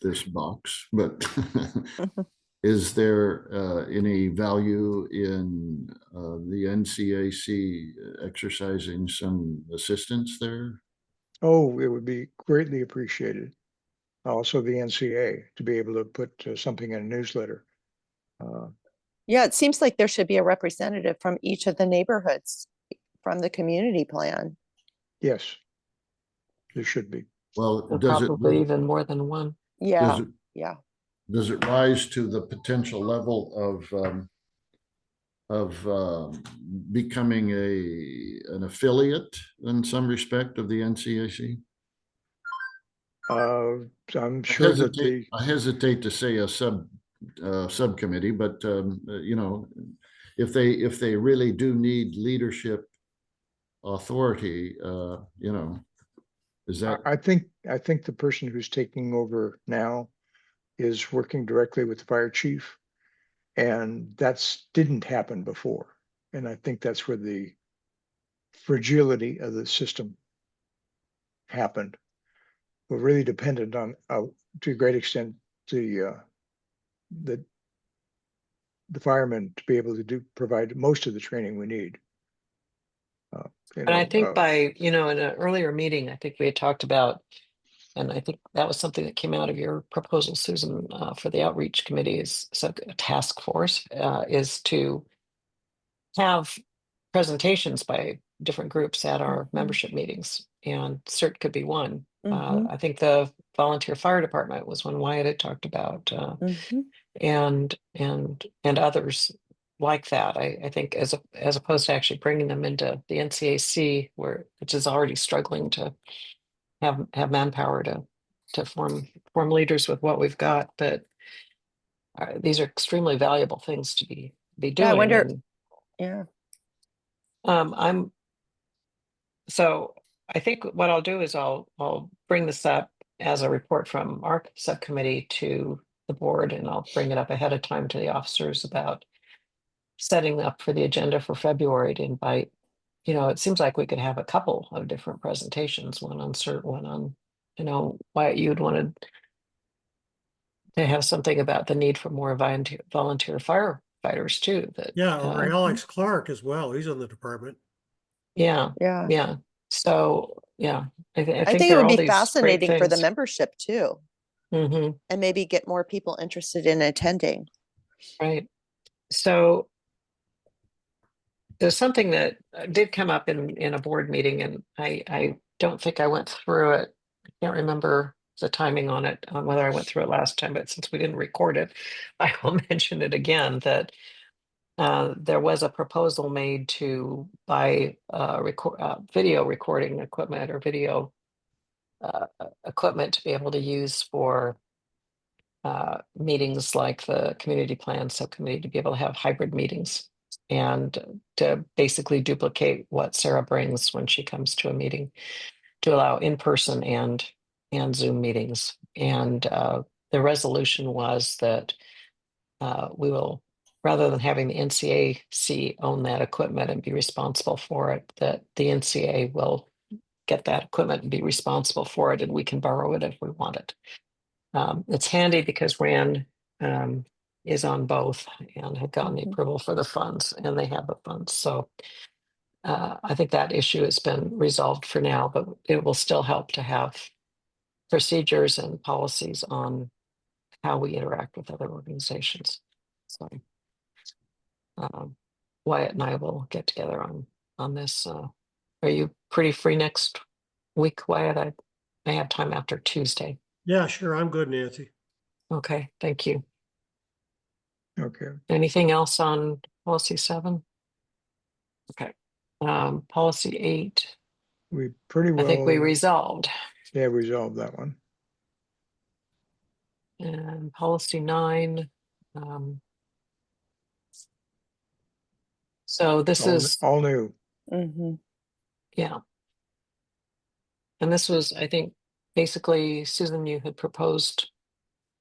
E: this box, but
C: Mhm.
E: is there any value in the NCAC exercising some assistance there?
B: Oh, it would be greatly appreciated. Also, the NCA to be able to put something in a newsletter.
C: Yeah, it seems like there should be a representative from each of the neighborhoods from the community plan.
B: Yes, there should be.
E: Well,
A: And
E: does it,
A: probably even more than one.
E: does
C: Yeah,
E: it,
C: yeah.
E: does it rise to the potential level of becoming an affiliate in some respect of the NCAC?
B: I'm sure that the
E: I hesitate to say a subcommittee, but you know, if they really do need leadership authority, you know, is that
B: I think the person who's taking over now is working directly with the fire chief, and that's didn't happen before. And I think that's where the fragility of the system happened. We're really dependent on, to a great extent, the the the firemen to be able to provide most of the training we need. Uh, you
A: And I
B: know,
A: think by, in an earlier meeting, I think we had talked about, and I think that was something that came out of your proposal, Susan, for the outreach committee is a task force, is to have presentations by different groups at our
C: Mhm.
A: membership meetings, and CERT could be one.
C: Mhm.
A: I think the volunteer fire department was one Wyatt had talked about,
C: Mhm.
A: and others like that. I think as opposed to actually bringing them into the NCAC, which is already struggling to have manpower to form leaders with what we've got, but these are extremely valuable things to be
C: Yeah, I
A: doing.
C: wonder,
A: And
C: yeah.
A: I'm so I think what I'll do is I'll bring this up as a report from our subcommittee to the board, and I'll bring it up ahead of time to the officers about setting up for the agenda for February to invite. It seems like we could have a couple of different presentations, one on CERT, one on, Wyatt, you'd wanted to have something about the need for more volunteer firefighters too.
D: Yeah, or
A: Uh,
D: Alex Clark as well. He's in the department.
A: yeah,
C: Yeah.
A: yeah. So yeah, I
C: I
A: think
C: think it
A: there are
C: would
A: all
C: be
A: these great
C: fascinating for the
A: things.
C: membership too,
A: Hmm.
C: and maybe get more people interested in attending.
A: Right. So there's something that did come up in a board meeting, and I don't think I went through it. I can't remember the timing on it, on whether I went through it last time, but since we didn't record it, I will mention it again, that there was a proposal made to buy video recording equipment or video equipment to be able to use for meetings like the community plan subcommittee to be able to have hybrid meetings and to basically duplicate what Sarah brings when she comes to a meeting, to allow in-person and Zoom meetings. And the resolution was that we will, rather than having the NCAC own that equipment and be responsible for it, that the NCA will get that equipment and be responsible for it, and we can borrow it if we want it. It's handy because Rand is on both and had gotten the approval for the funds, and they have the funds. So I think that issue has been resolved for now, but it will still help to have procedures and policies on how we interact with other organizations. So Wyatt and I will get together on this. Are you pretty free next week, Wyatt? I have time after Tuesday.
D: Yeah, sure. I'm good, Nancy.
A: Okay, thank you.
B: Okay.
A: Anything else on policy 7? Okay. Policy 8,
B: We pretty
A: I think we
B: well,
A: resolved.
B: yeah, resolved that one.
A: And policy 9. So this is,
B: All new.
A: yeah. And this was, I think, basically, Susan, you had proposed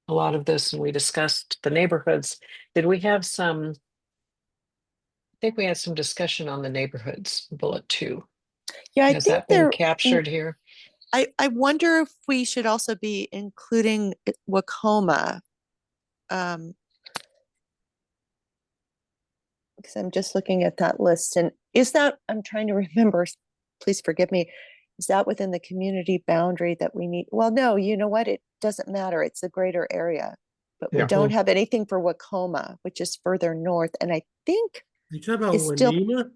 A: a lot of this and we discussed the neighborhoods. Did we have some, I think we had some discussion on the neighborhoods, bullet 2.
C: Yeah, I
A: Has
C: think
A: that been
C: there,
A: captured here?
C: I wonder if we should also be including Wacoma. Because I'm just looking at that list, and is that, I'm trying to remember, please forgive me, is that within the community boundary that we need? Well, no, you know what? It doesn't matter. It's a greater area. But we
B: Yeah.
C: don't have anything for Wacoma, which is further north. And I think
D: You talking about
C: it's still,
D: Wenema?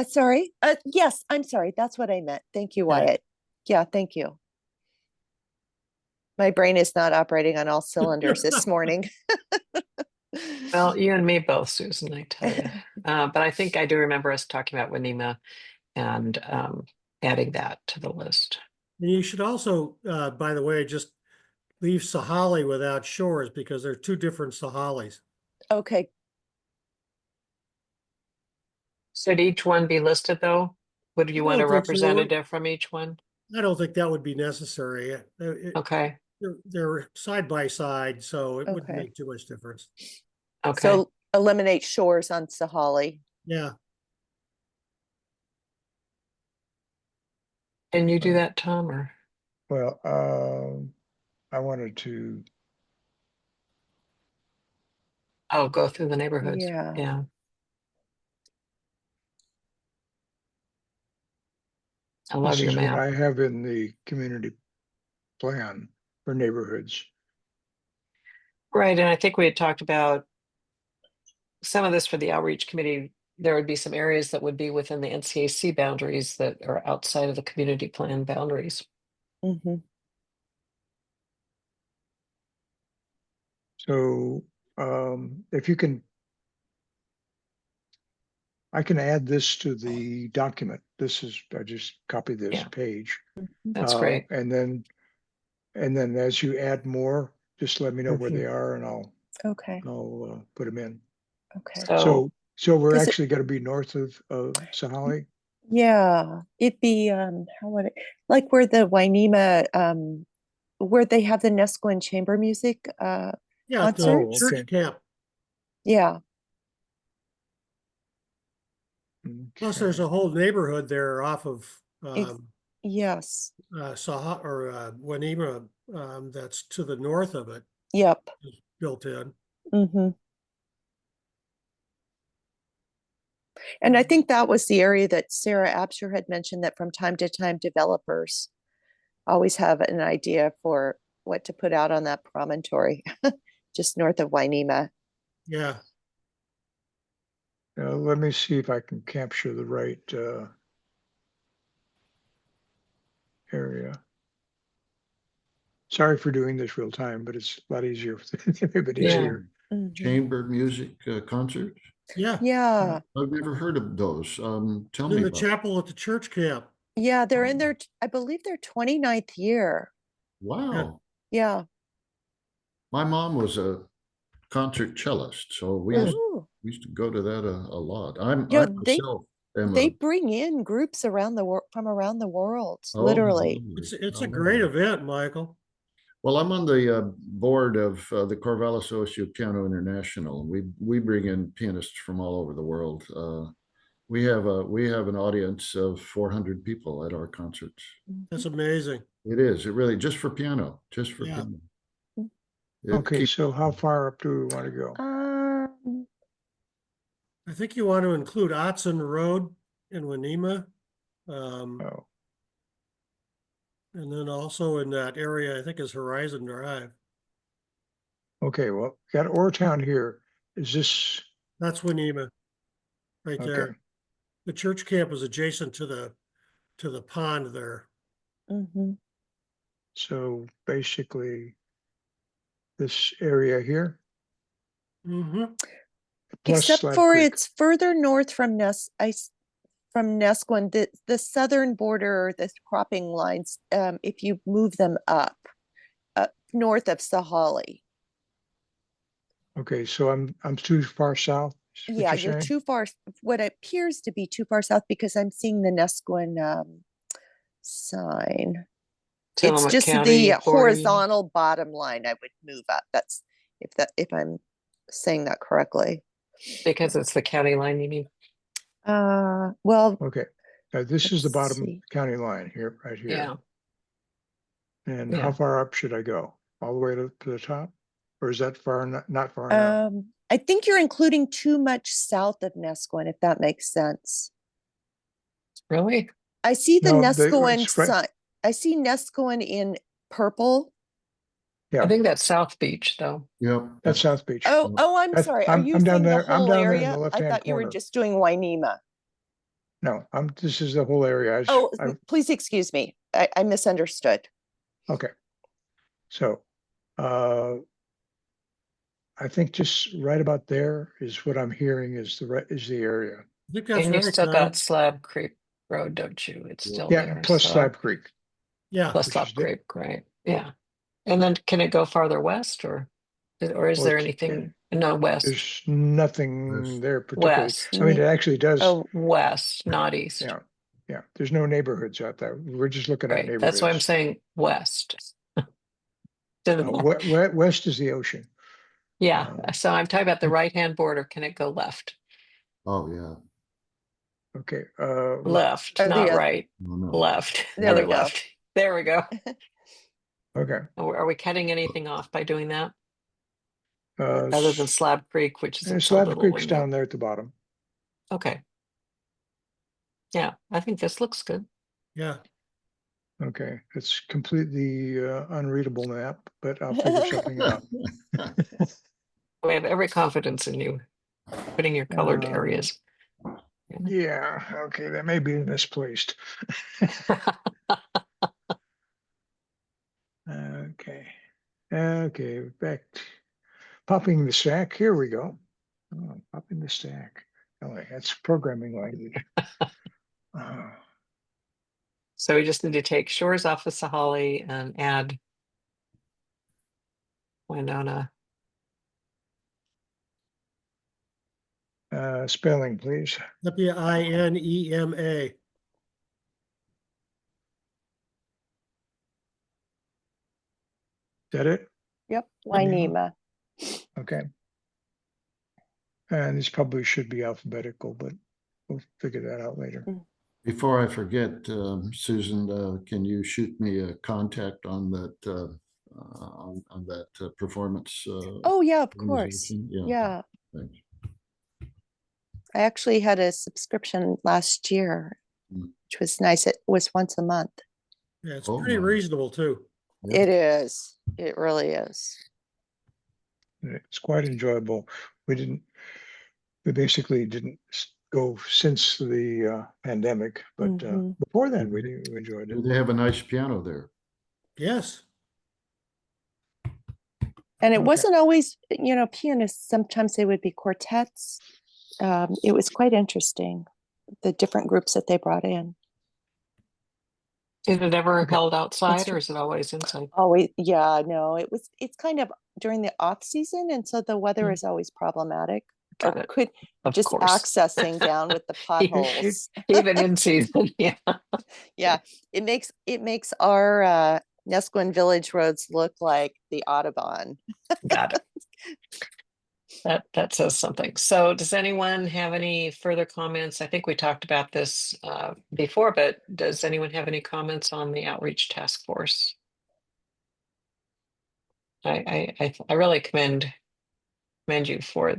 C: sorry. Yes, I'm sorry. That's what I meant. Thank you,
D: Okay.
C: Wyatt. Yeah, thank you. My brain is not operating on all cylinders this morning.
A: Well, you and me both, Susan, I tell you. But I think I do remember us talking about Wenema and adding that to the list.
D: And you should also, by the way, just leave Sahali without shores because they're two different Sahalis.
C: Okay,
A: Should each one be listed though? Would you
D: I
A: want a
D: don't think so.
A: representative from each one?
D: I don't think that would be necessary.
A: Okay,
D: They're side by side, so it wouldn't
C: Okay.
D: make too much difference.
A: okay.
C: so eliminate shores on Sahali.
D: Yeah,
A: Can you do that, Tom, or?
B: Well, I wanted to,
A: Oh, go through the neighborhoods.
C: Yeah.
A: Yeah. I love
B: this
A: your
B: is what
A: map.
B: I have in the community plan for neighborhoods.
A: Right, and I think we had talked about some of this for the outreach committee. There would be some areas that would be within the NCAC boundaries that are outside of the community plan boundaries.
C: Mhm.
B: So if you can, I can add this to the document. This is, I just copied this
A: Yeah.
B: page.
A: That's great.
B: And then as you add more, just let me know where they are and
C: Okay,
B: I'll put them in.
C: okay.
B: So we're
C: 'Cause it-
B: actually gonna be north of Sahali?
C: Yeah, it'd be, how would it, like where the Wainema, where they have the Nesquin chamber music,
D: yeah, the
C: concerts?
B: Oh, okay.
D: church camp.
C: Yeah,
D: Plus, there's a whole neighborhood there off of
C: yes,
D: Wenema that's to the north of it,
C: yep.
D: built in.
C: And I think that was the area that Sarah Absher had mentioned, that from time to time developers always have an idea for what to put out on that promontory, just north of Wainema.
D: Yeah,
B: Let me see if I can capture the right area. Sorry for doing this real time, but it's a lot easier for everybody's
A: Yeah.
B: here.
E: Chamber music concerts?
D: yeah.
C: Yeah,
E: I've never heard of those. Tell
D: In
E: me
D: the
E: about.
D: chapel at the church camp.
C: yeah, they're in their, I believe their 29th year.
E: Wow.
C: Yeah,
E: My mom was a concert cellist, so we used,
C: Ooh.
E: we used to go to that a lot. I
C: Yeah,
E: myself am
C: They
E: a,
C: bring in groups around the world from around the world,
E: oh,
C: literally.
E: lovely.
D: It's
E: Oh,
D: a great
E: lovely.
D: event, Michael.
E: Well, I'm on the board of the Corvallis OSU Piano International. We bring in pianists from all over the world. We have an audience of 400 people at our concerts.
D: That's amazing.
E: It is. It really just for piano, just for
D: Yeah.
E: piano.
C: Mm.
E: It
B: Okay,
E: keeps,
B: so how far up do we want to go?
D: I think you want to include Otson Road in Wenema.
B: Oh,
D: And then also in that area, I think is Horizon Drive.
B: okay, well, got Ortown here. Is this,
D: That's Wenema, right
B: okay,
D: there. The church camp is adjacent to the pond there.
C: Mhm.
B: so basically this area here,
D: Mm-hmm.
B: plus
C: Except
B: Slab
C: for
B: Creek.
C: it's further north from from Nesquin, the southern border, the cropping lines, if you move them up north of Sahali.
B: Okay, so I'm too far south, is what
C: Yeah,
B: you're
C: you're
B: saying?
C: too far, what appears to be too far south because I'm seeing the Nesquin sign. It's
A: Tillamook
C: just
A: County
C: the
A: border, you mean?
C: horizontal bottom line I would move up. That's if I'm saying that correctly.
A: Because it's the county line, you mean?
C: Well,
B: Okay, this is the
C: let's
B: bottom
C: see.
B: county line here, right here.
A: Yeah.
B: And
A: Yeah.
B: how far up should I go? All the way to the top? Or is that far, not far enough?
C: I think you're including too much south of Nesquin, if that makes sense.
A: Really?
C: I see the
B: No,
C: Nesquin
B: it's right,
C: sign. I see Nesquin in purple.
A: I
B: yeah,
A: think that's South Beach, though.
E: yep.
B: that's South Beach.
C: Oh, I'm
B: That's,
C: sorry. Are you
B: I'm down
C: saying the
B: there, I'm
C: whole
B: down there in the
C: area? I
B: left-hand
C: thought you were
B: corner.
C: just doing Wainema.
B: No, this is the whole area.
C: Oh,
B: I,
C: please excuse me. I misunderstood.
B: okay. So, I think just right about there is what I'm hearing is is the area.
D: I think that's
A: And you
D: right,
A: still got
D: Tom.
A: Slab Creek Road, don't you? It's
E: Yeah.
A: still
B: Yeah,
A: there.
B: plus
A: So
B: Slab Creek.
D: Yeah.
A: plus
B: which
A: Slab
B: is
A: Creek, right? Yeah. And then can it go farther west or is
B: Well,
A: there
B: it-
A: anything? No, west,
B: There's nothing
E: West.
B: there particularly.
A: west,
B: I mean, it actually does,
C: Oh,
A: west, not east.
B: yeah, yeah. There's no neighborhoods out there. We're just looking at
A: Right. That's why I'm
B: neighborhoods.
A: saying west. To the north.
B: West is the ocean.
A: Yeah. So I'm talking about the right-hand border. Can it go left?
E: Oh, yeah.
B: Okay,
A: Left,
C: Oh,
A: not
C: the
A: right.
E: No, no.
A: Left.
C: There
A: Other
C: we go.
A: left. There we go.
B: okay.
A: Are we cutting anything off by doing that? Other than Slab Creek, which is its own
B: Slab
A: little
B: Creek's
A: window.
B: down there at the bottom.
A: Okay. Yeah, I think this looks good.
D: Yeah.
B: Okay, it's completely unreadable map, but I'll figure something out.
A: We have every confidence in you putting your colored
B: Um,
A: areas.
B: Yeah, okay, that may be misplaced. Okay, okay, back. Popping the stack, here we go. Oh, popping the stack. Oh, that's programming language.
A: So we just need to take shores off of Sahali and add Winona.
B: Spelling, please.
D: WINEMA.
B: Is that it?
C: yep,
B: Wainema?
C: Wainema.
B: Okay. And this probably should be alphabetical, but we'll figure that out later.
E: Before I forget, Susan, can you shoot me a contact on that on that performance?
C: Oh, yeah, of course.
E: organization?
C: Yeah.
E: Thanks.
C: I actually had a subscription last year,
E: Mm.
C: which was nice. It was once a month.
D: Yeah, it's
E: Oh,
D: pretty
E: my.
D: reasonable too.
E: Yeah.
C: It is. It really is.
B: It's quite enjoyable. We basically didn't go since the pandemic, but
C: Mhm.
B: before that we enjoyed
E: Do
B: it.
E: they have a nice piano there?
D: Yes.
C: And it
B: Okay.
C: wasn't always, pianists, sometimes they would be quartets. It was quite interesting, the different groups that they brought in.
A: Is it ever
B: Okay.
A: held outside
C: It's-
A: or is it always inside?
C: Always, yeah, no, it's kind of during the off season, and so the weather
A: Mm.
C: is always problematic.
A: Got
C: Or
A: it.
C: could
A: Of
C: just
A: course.
C: accessing down with the potholes.
A: Even in season, yeah.
C: Yeah, it makes our Nesquin Village roads look like the Audubon.
A: Got it. That says something. So does anyone have any further comments? I think we talked about this before, but does anyone have any comments on the outreach task force? I really commend you for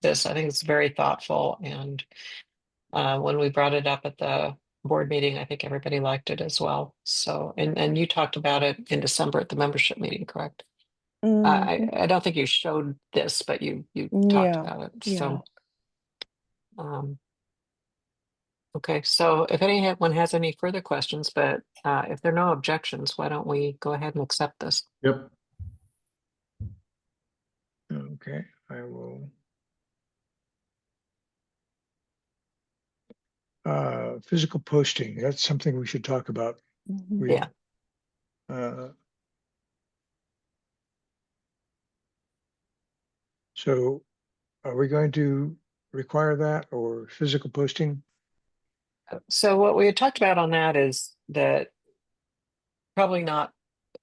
A: this. I think it's very thoughtful, and when we brought it up at the board meeting, I think everybody liked it as well. So, and you talked about it in December at the membership meeting, correct?
C: Mhm.
A: I don't think you showed this, but you talked
C: Yeah,
A: about it.
C: yeah.
A: So, okay. So if anyone has any further questions, but if there are no objections, why don't we go ahead and accept this?
E: Yep.
B: Okay, I will. Physical posting, that's something we should talk about.
C: Mhm.
A: Yeah.
B: So are we going to require that or physical posting?
A: So what we had talked about on that is that probably not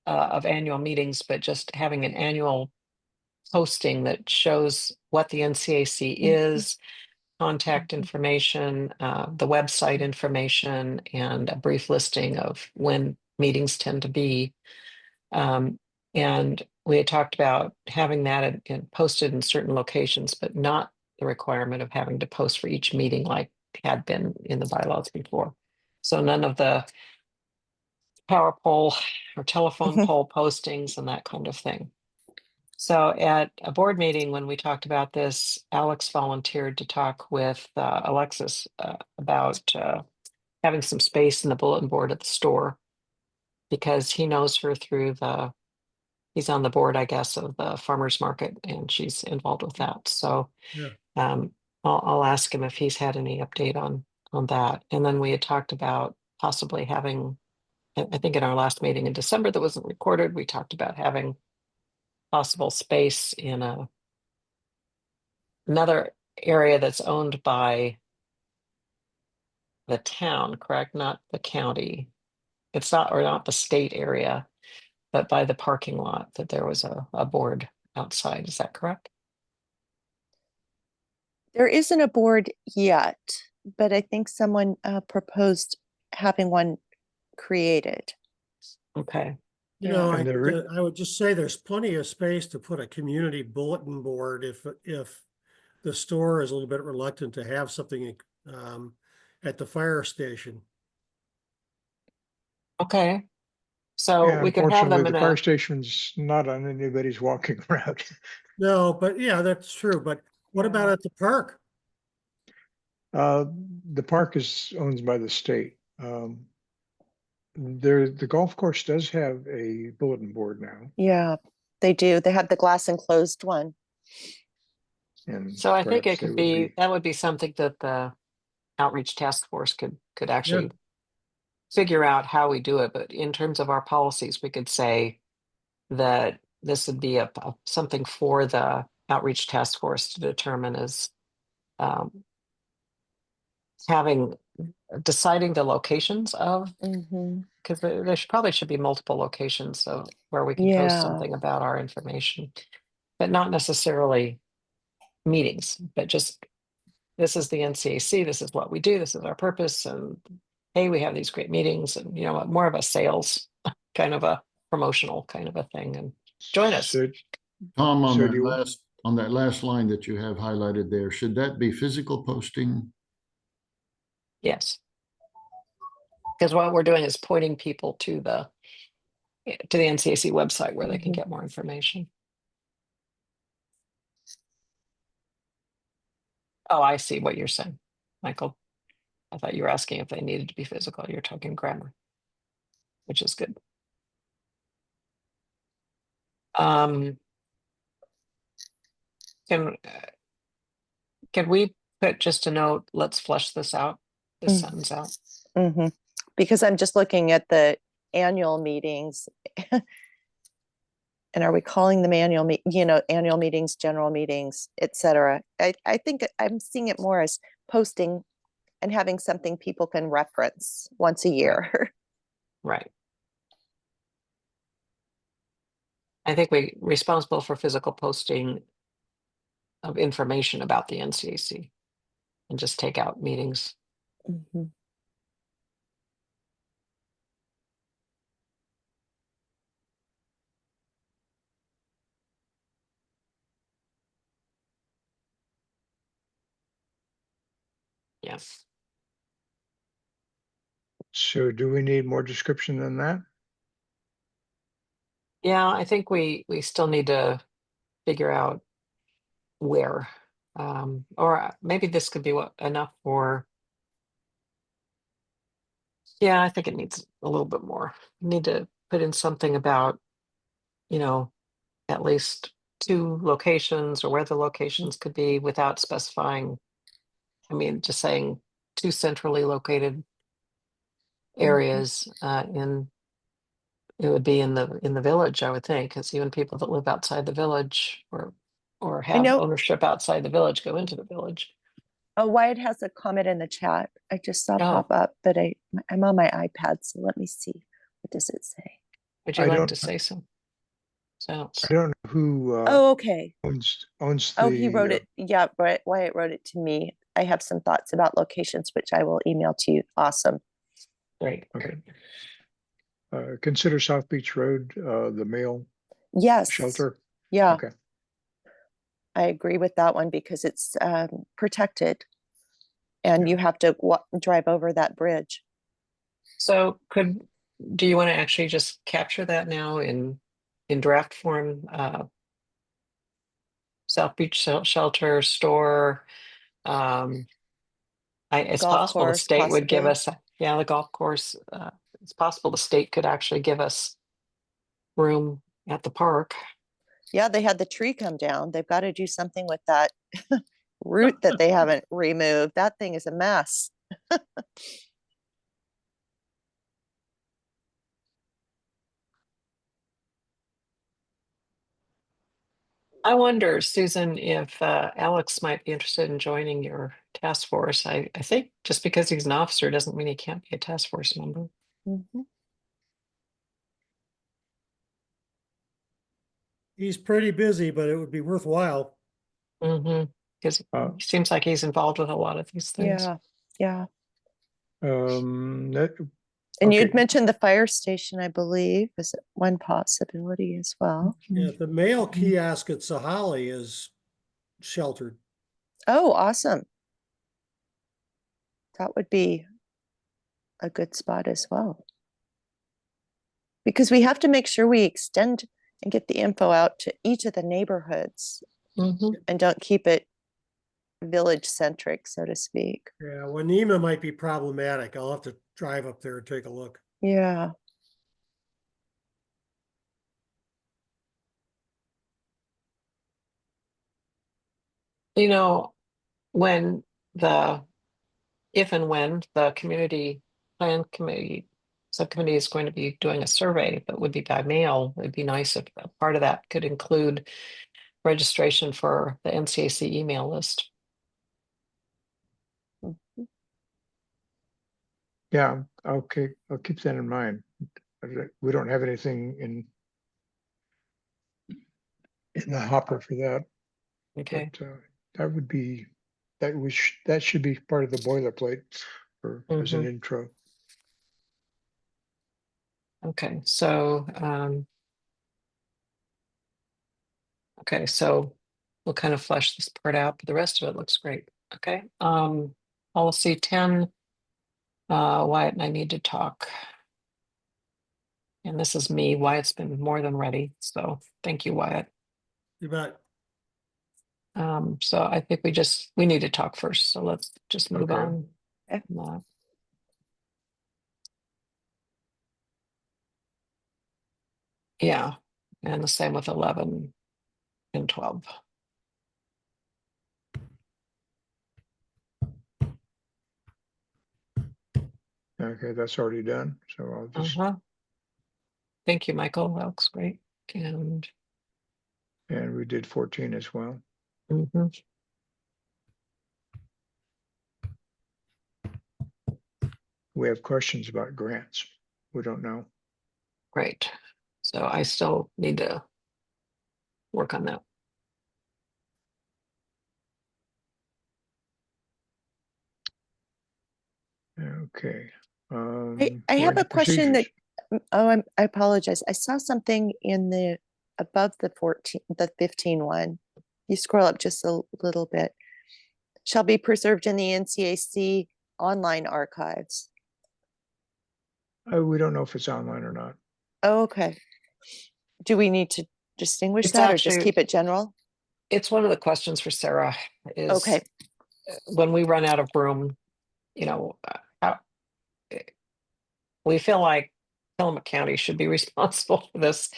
A: of annual meetings, but just having an annual posting that shows what the NCAC is, contact information, the website information, and a brief listing of when meetings tend to be. And we had talked about having that posted in certain locations, but not the requirement of having to post for each meeting like had been in the bylaws before. So none of the power poll or telephone poll postings and that kind of thing. So at a board meeting, when we talked about this, Alex volunteered to talk with Alexis about having some space in the bulletin board at the store, because he knows her through he's on the board, I guess, of the farmer's market, and she's involved with that. So
D: Yeah.
A: I'll ask him if he's had any update on that. And then we had talked about possibly having, I think in our last meeting in December that wasn't recorded, we talked about having possible space in another area that's owned by the town, correct? Not the county. It's not, or not the state area, but by the parking lot, that there was a board outside. Is that correct?
C: There isn't a board yet, but I think someone proposed having one created.
A: Okay.
D: You know,
B: And
D: I would just say there's plenty of space to put a community bulletin board if the store is a little bit reluctant to have something at the fire station.
A: Okay. So
B: Yeah,
A: we could have
B: unfortunately,
A: them in
B: the fire
A: a,
B: station's not on anybody's walking route.
D: No, but yeah, that's true. But what about
A: Yeah.
D: at the park?
B: The park is owned by the state. The golf course does have a bulletin board now.
C: Yeah, they do. They have the glass enclosed one.
B: And
A: so I think
B: perhaps
A: it
B: they
A: could
B: would
A: be, that would be something that the outreach task force could actually figure out how we do it. But in terms of our policies, we could say that this would be something for the outreach task force to determine as deciding the locations of,
C: Mhm.
A: because there probably should be multiple locations of where we can post
C: Yeah.
A: something about our information, but not necessarily meetings, but just this is the NCAC, this is what we do, this is our purpose, and hey, we have these great meetings, and you know, more of a sales kind of a promotional kind of a thing, and join us.
B: So,
E: Tom,
B: So do you-
E: on that last line that you have highlighted there, should that be physical posting?
A: Yes. Because what we're doing is pointing people to the NCAC website where they can
C: Mhm.
A: get more information. Oh, I see what you're saying, Michael. I thought you were asking if they needed to be physical. You're talking grammar, which is good. Can we put just a note, let's flesh this out, this
C: Mm.
A: sentence out?
C: Mhm. Because I'm just looking at the annual meetings. And are we calling them annual annual meetings, general meetings, et cetera? I think I'm seeing it more as posting and having something people can reference once a year.
A: Right. I think we responsible for physical posting of information about the NCAC and just take out meetings.
C: Mhm.
A: Yes.
B: So do we need more description than that?
A: Yeah, I think we still need to figure out where. Or maybe this could be enough for. Yeah, I think it needs a little bit more. We need to put in something about, at least 2 locations or where the locations could be without specifying. I mean, just saying 2 centrally located areas it would be in the village, I would think, because even people that live outside the village or
C: I
A: have
C: know.
A: ownership outside the village go into the village.
C: Oh, Wyatt has a comment in the chat. I just saw
A: Oh.
C: pop up, but I'm on my iPad, so let me see. What does it say?
A: Would you
B: I
A: like
B: don't-
A: to say so? So
B: I don't know who
C: Oh, okay.
B: owns
C: Oh, he wrote
B: the,
C: it. Yeah, Wyatt wrote it to me. I have some thoughts about locations, which I will email to you. Awesome.
A: great.
B: Okay.
A: Great.
B: Consider South Beach Road, the male
C: Yes.
B: shelter.
C: Yeah,
B: Okay.
C: I agree with that one because it's protected and
B: Yeah.
C: you have to drive over that bridge.
A: So do you want to actually just capture that now in draft form? South Beach Shelter store. It's
C: Golf
A: possible the
C: course,
A: state would give
C: possibly.
A: us, the golf course. It's possible the state could actually give us room at the park.
C: Yeah, they had the tree come down. They've got to do something with that root that they haven't removed. That thing is a mess.
A: I wonder, Susan, if Alex might be interested in joining your task force. I think just because he's an officer doesn't mean he can't be a task force member.
C: Mhm.
D: He's pretty busy, but it would be worthwhile.
A: Because
B: Uh,
A: he seems like he's involved with a lot of these things.
C: Yeah, yeah.
B: That,
C: And
B: okay.
C: you'd mentioned the fire station, I believe, is one possibility as well.
D: Yeah, the mail kiosk at Sahali is sheltered.
C: Oh, awesome. That would be a good spot as well. Because we have to make sure we extend and get the info out to each of the neighborhoods
A: Mhm.
C: and don't keep it village centric, so to speak.
D: Yeah, Wanema might be problematic. I'll have to drive up there and take a look.
C: Yeah.
A: When if and when the community plan committee subcommittee is going to be doing a survey that would be by mail, it'd be nice if a part of that could include registration for the NCAC email list.
B: Yeah, okay, I'll keep that in mind. We don't have anything in the hopper for that,
A: Okay.
B: but that would be, that should be part of the boilerplate for, as an intro.
A: Okay. So, so we'll kind of flesh this part out, but the rest of it looks great. Okay. Policy 10, Wyatt and I need to talk. And this is me. Wyatt's been more than ready. So thank you, Wyatt.
D: You bet.
A: So I think we need to talk first. So let's just move
B: Okay.
A: on.
C: Okay.
A: Yeah. And the same with 11 and 12.
B: Okay, that's already done, so I'll just,
A: Thank you, Michael. That looks great. And
B: And we did 14 as well.
A: Mhm.
B: We have questions about grants. We don't know.
A: Right. So I still need to work on that.
B: Okay.
C: I
B: we're
C: have
B: into
C: a question that,
B: procedures.
C: I apologize. I saw something in the, above the 14, the 15 one. You scroll up just a little bit. Shall be preserved in the NCAC online archives.
B: We don't know if it's online or not.
C: Oh, okay. Do we need to distinguish
A: It's
C: that or just
A: actually-
C: keep it general?
A: It's one of the questions for Sarah is
C: Okay,
A: when we run out of room, you know, we feel like Tillamook County should be responsible for this.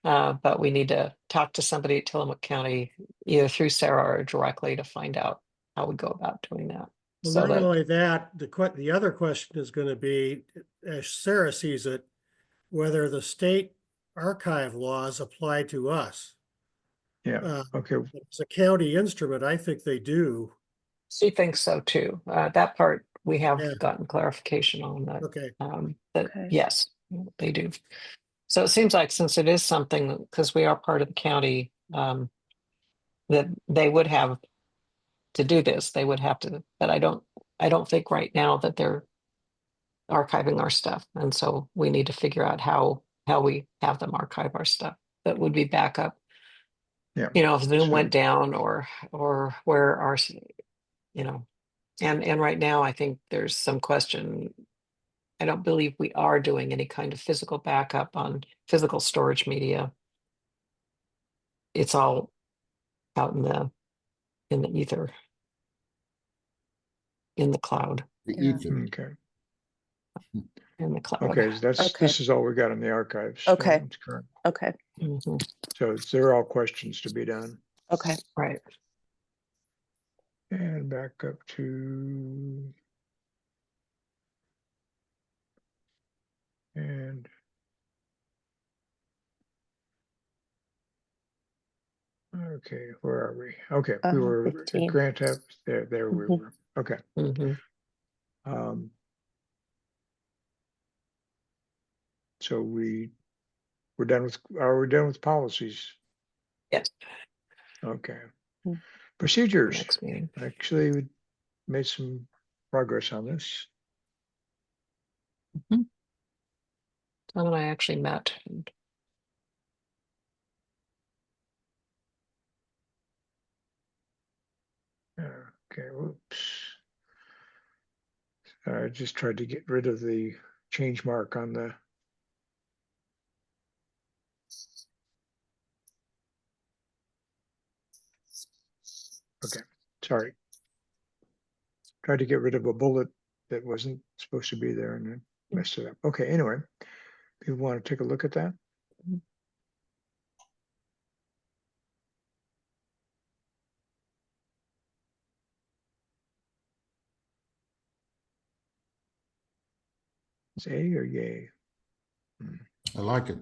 A: But we need to talk to somebody at Tillamook County, either through Sarah or directly, to find out how we go about doing that.
D: Well,
A: So
D: not
A: that,
D: only that, the other question is going to be, as Sarah sees it, whether the state archive laws apply to us.
B: Yeah. Okay.
D: It's a county instrument. I think they do.
A: she thinks so too. That part we have
D: Yeah.
A: gotten clarification on that.
D: Okay.
A: That
C: Okay.
A: yes, they do. So it seems like since it is something, because we are part of the county, that they would have to do this. They would have to, but I don't think right now that they're archiving our stuff, and so we need to figure out how we have them archive our stuff. That would be backup.
B: Yeah.
A: You know, if Zoom
B: So-
A: went down or where our, you know, and right now I think there's some question. I don't believe we are doing any kind of physical backup on physical storage media. It's all out in the ether, in the cloud,
E: The
C: Yeah.
E: ether.
B: Okay.
A: in the cloud.
B: Okay. So
C: Okay.
B: this is all we got in the archives.
C: Okay.
B: That's correct.
C: okay,
A: Mhm.
B: So they're all questions to be done.
C: okay.
A: Right.
B: And back up to. And. Okay, where are we? Okay, we were at
C: 15.
B: grant app, there we
C: Mhm.
B: were. Okay.
A: Mhm.
B: So we're done with, are we done with policies?
A: Yes.
B: Okay.
C: Mm.
B: Procedures.
A: Next meeting.
B: Actually, we made some progress on this.
A: Tom and I actually met. And
B: Okay, whoops. I just tried to get rid of the change mark on the. Okay, sorry. Tried to get rid of a bullet that wasn't supposed to be there and then messed it up. Okay, anyway, people want to take a look at that? It's A or yay?
E: I like it.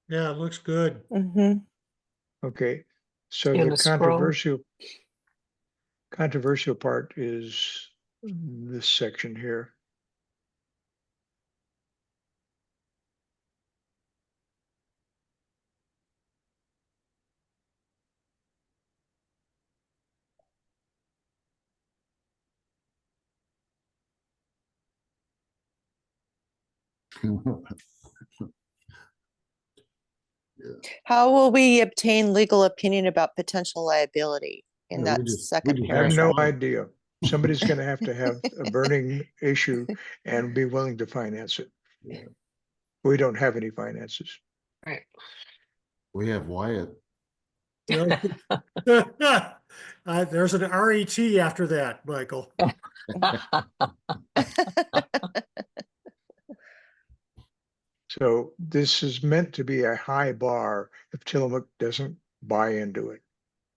D: Yeah, it looks good.
C: Mm-hmm.
B: Okay, so
A: You
B: the
A: wanna scroll?
B: controversial part is this section here.
C: How will we obtain legal opinion about potential liability in
E: Yeah,
C: that
E: we just
C: second
E: ask
B: I have
C: paragraph?
B: no
E: why.
B: idea. Somebody's gonna have a burning issue and be willing to finance it.
E: Yeah.
B: We don't have any finances.
A: Right.
E: We have Wyatt.
D: There's an RET after that, Michael.
B: So this is meant to be a high bar if Tillamook doesn't buy into it.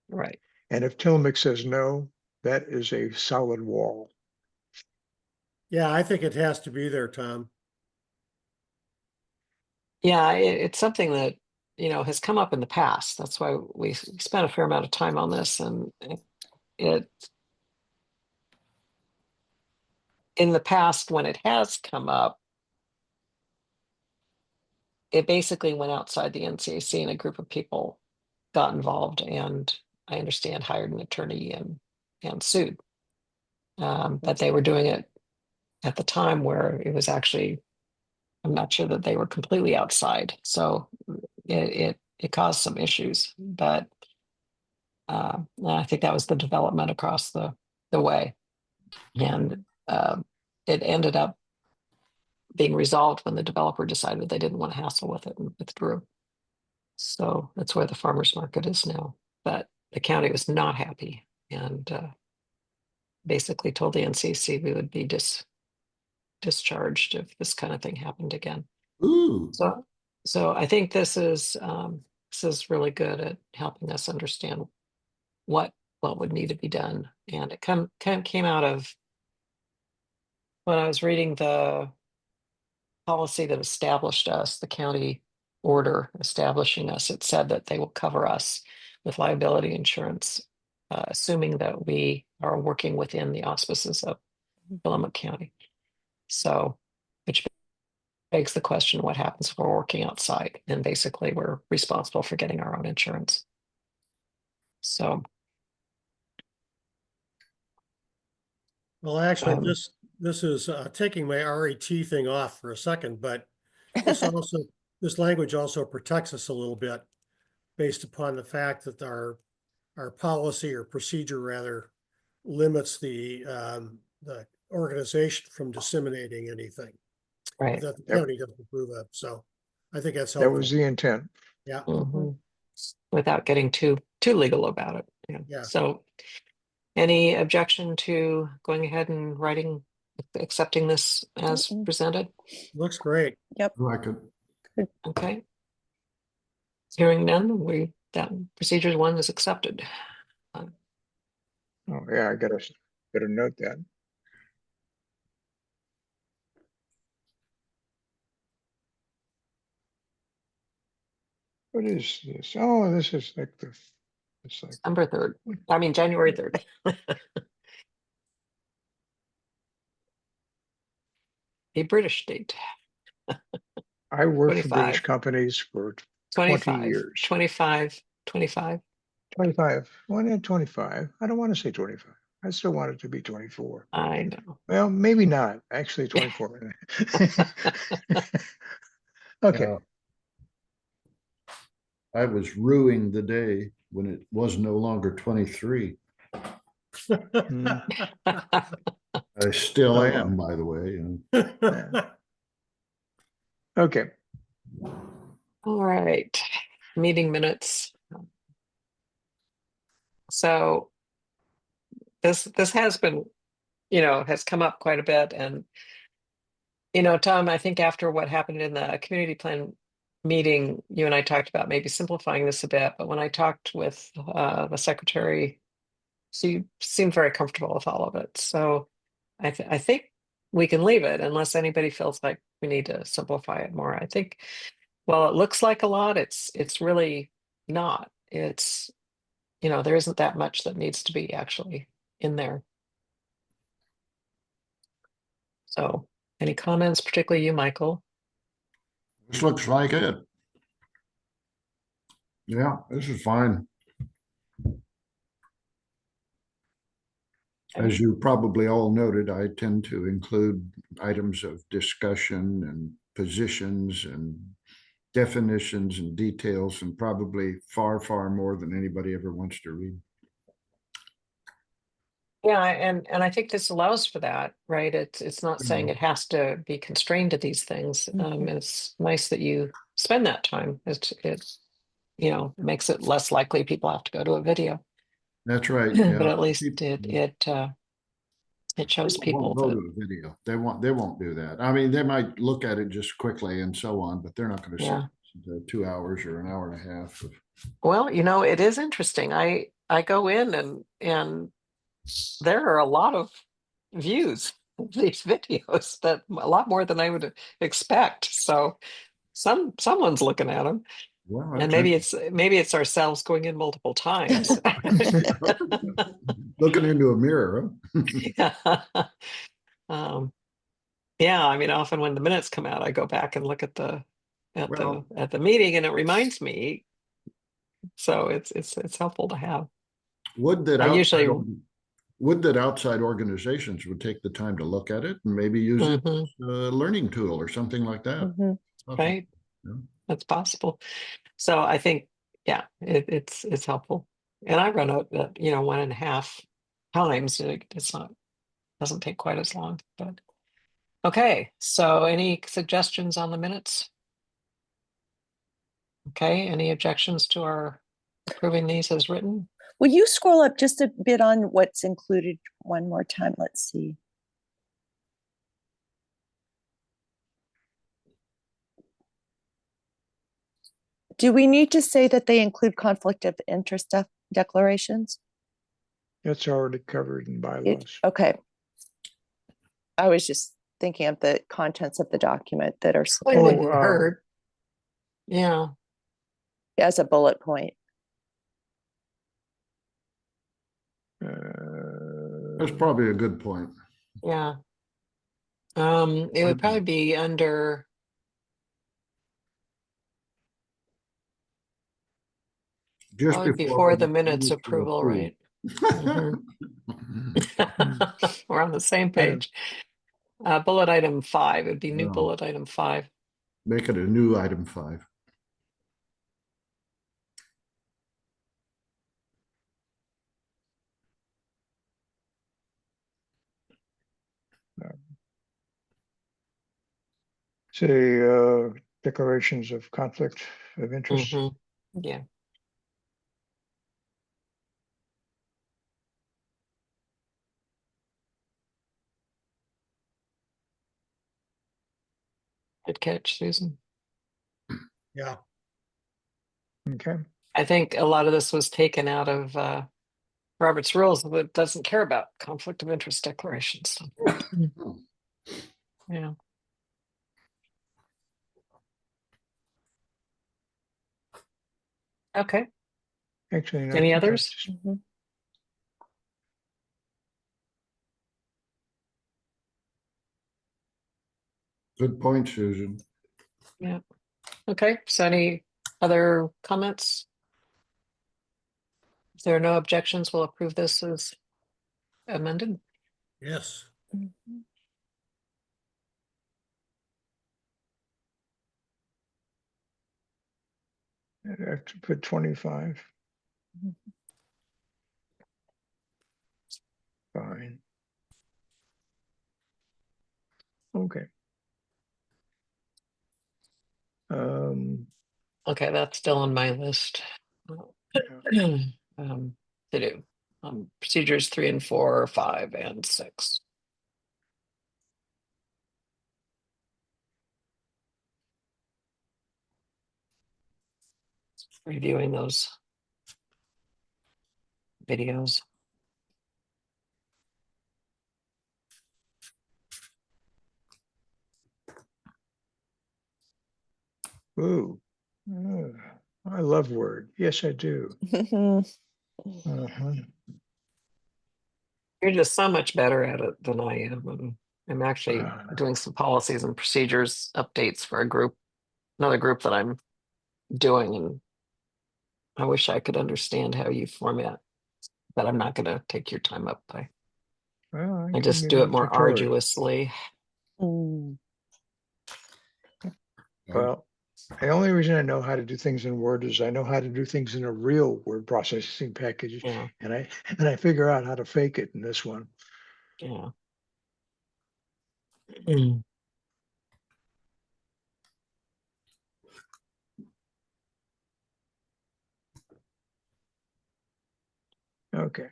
A: Right.
B: And if Tillamook says no, that is a solid wall.
D: Yeah, I think it has to be there, Tom.
A: Yeah, it's something that, has come up in the past. That's why we spent a fair amount of time on this, and it in the past, when it has come up, it basically went outside the NCAC and a group of people got involved, and I understand hired an attorney and sued. But they were doing it at the time where it was actually, I'm not sure that they were completely outside. So it caused some issues, but I think that was the development across the way. And it ended up being resolved when the developer decided they didn't want to hassle with it and withdrew. So that's where the farmer's market is now. But the county was not happy and basically told the NCC we would be discharged if this kind of thing happened again.
E: Ooh,
A: So I think this is really good at helping us understand what would need to be done. And it kind of came out of when I was reading the policy that established us, the county order establishing us. It said that they will cover us with liability insurance, assuming that we are working within the auspices of Tillamook County. So, which begs the question, what happens if we're working outside? And basically we're responsible for getting our own insurance. So
D: Well, actually,
A: Um,
D: this is taking my RET thing off for a second, but this language also protects us a little bit based upon the fact that our policy or procedure rather limits the organization from disseminating anything
A: right.
D: that the
B: Yep.
D: county doesn't approve of. So I think that's
B: That
D: helpful.
B: was the intent.
D: Yeah.
A: Mhm. Without getting too legal about it.
D: Yeah.
A: So any objection to going ahead and accepting this as
C: Mm-mm.
A: presented?
C: Looks
D: great.
E: like it.
A: Okay. Hearing none, that procedure 1 is accepted.
B: Oh, yeah, I gotta note that. What is this? Oh, this is like it's like,
A: December 3rd. I mean, January 3rd. A British date.
B: I worked for
A: 25.
B: British companies for 20 years.
A: 25.
B: 25. Well, yeah, 25. I don't want to say 25. I still want it to be 24.
A: I know.
B: Well, maybe not. Actually, 24. Okay.
E: Yeah. I was ruining the day when it was no longer 23. I still
B: Oh,
E: am, by the way. And
B: Yeah. Okay.
A: All right. Meeting minutes. So this has been, has come up quite a bit. And, Tom, I think after what happened in the community plan meeting, you and I talked about maybe simplifying this a bit. But when I talked with the secretary, she seemed very comfortable with all of it. So I think we can leave it unless anybody feels like we need to simplify it more. I think, well, it looks like a lot. It's really not. It's, there isn't that much that needs to be actually in there. So any comments, particularly you, Michael?
E: this looks like it. Yeah, this is fine. As you probably all noted, I tend to include items of discussion and positions and definitions and details, and probably far, far more than anybody ever wants to read.
A: Yeah, and I think this allows for that, right? It's not saying it has to be constrained to these things. It's nice that you spend that time. It makes it less likely people have to go to a video.
E: That's right.
A: But
E: Yeah.
A: at least it shows people
E: won't go
A: that,
E: to a video. They won't do that. I mean, they might look at it just quickly and so on, but they're not going to
A: yeah.
E: sit 2 hours or an hour and a half.
A: Well, it is interesting. I go in and there are a lot of views of these videos, that a lot more than I would expect. So someone's looking at them,
E: Well,
A: and maybe it's ourselves going in multiple times.
E: looking into a mirror, huh?
A: Yeah, I mean, often when the minutes come out, I go back and look at the
E: Well-
A: at the meeting, and it reminds me. So it's helpful to have.
E: Would that
A: I usually
E: outside organizations would take the time to look at it and maybe use it
A: Mhm,
E: as a learning tool or something like that.
C: Mhm.
A: right?
E: Yeah.
A: That's possible. So I think, yeah, it's helpful. And I run out at 1.5 times. It's not, doesn't take quite as long, but okay. So any suggestions on the minutes? Okay, any objections to our approving these as written?
C: Will you scroll up just a bit on what's included one more time? Let's see. Do we need to say that they include conflict of interest declarations?
B: That's already covered in bylaws.
C: Okay. I was just thinking of the contents of the document that are
A: Well, it
B: Oh,
A: wouldn't hurt. Yeah.
C: as a bullet point.
E: That's probably a good point.
A: Yeah. It would probably be under
E: Just
A: probably before the minutes approval, right? Mhm. We're on the same page. Bullet item 5, it'd be new
E: Wow.
A: bullet item 5.
E: Make it a new item 5.
B: Say, declarations of conflict of interest.
A: Mhm. Yeah. Good catch, Susan.
D: Yeah.
B: Okay.
A: I think a lot of this was taken out of Robert's rules that doesn't care about conflict of interest declarations. Yeah. Okay.
B: Actually, no, I
A: Any
B: think
A: others?
B: that's-
C: Mhm.
E: Good point, Susan.
A: Yeah. Okay. So any other comments? If there are no objections, we'll approve this as amended.
D: Yes.
C: Mhm.
B: I have to put 25. Fine. Okay.
A: Okay, that's still on my list. To do. Procedures 3 and 4, 5 and 6. Reviewing those videos.
B: Ooh. I love Word. Yes, I do. Uh-huh.
A: You're just so much better at it than I am. I'm actually
B: Wow.
A: doing some policies and procedures updates for another group that I'm doing, and I wish I could understand how you format, but I'm not going to take your time up by.
B: Well,
A: I
B: can
A: just
B: give
A: do
B: you
A: it more
B: tutorial.
A: arduously.
C: Mm.
B: Well, the only reason I know how to do things in Word is I know how to do things in a real word processing package,
A: Yeah,
B: and I figure out how to fake it in this one.
A: yeah.
B: Okay.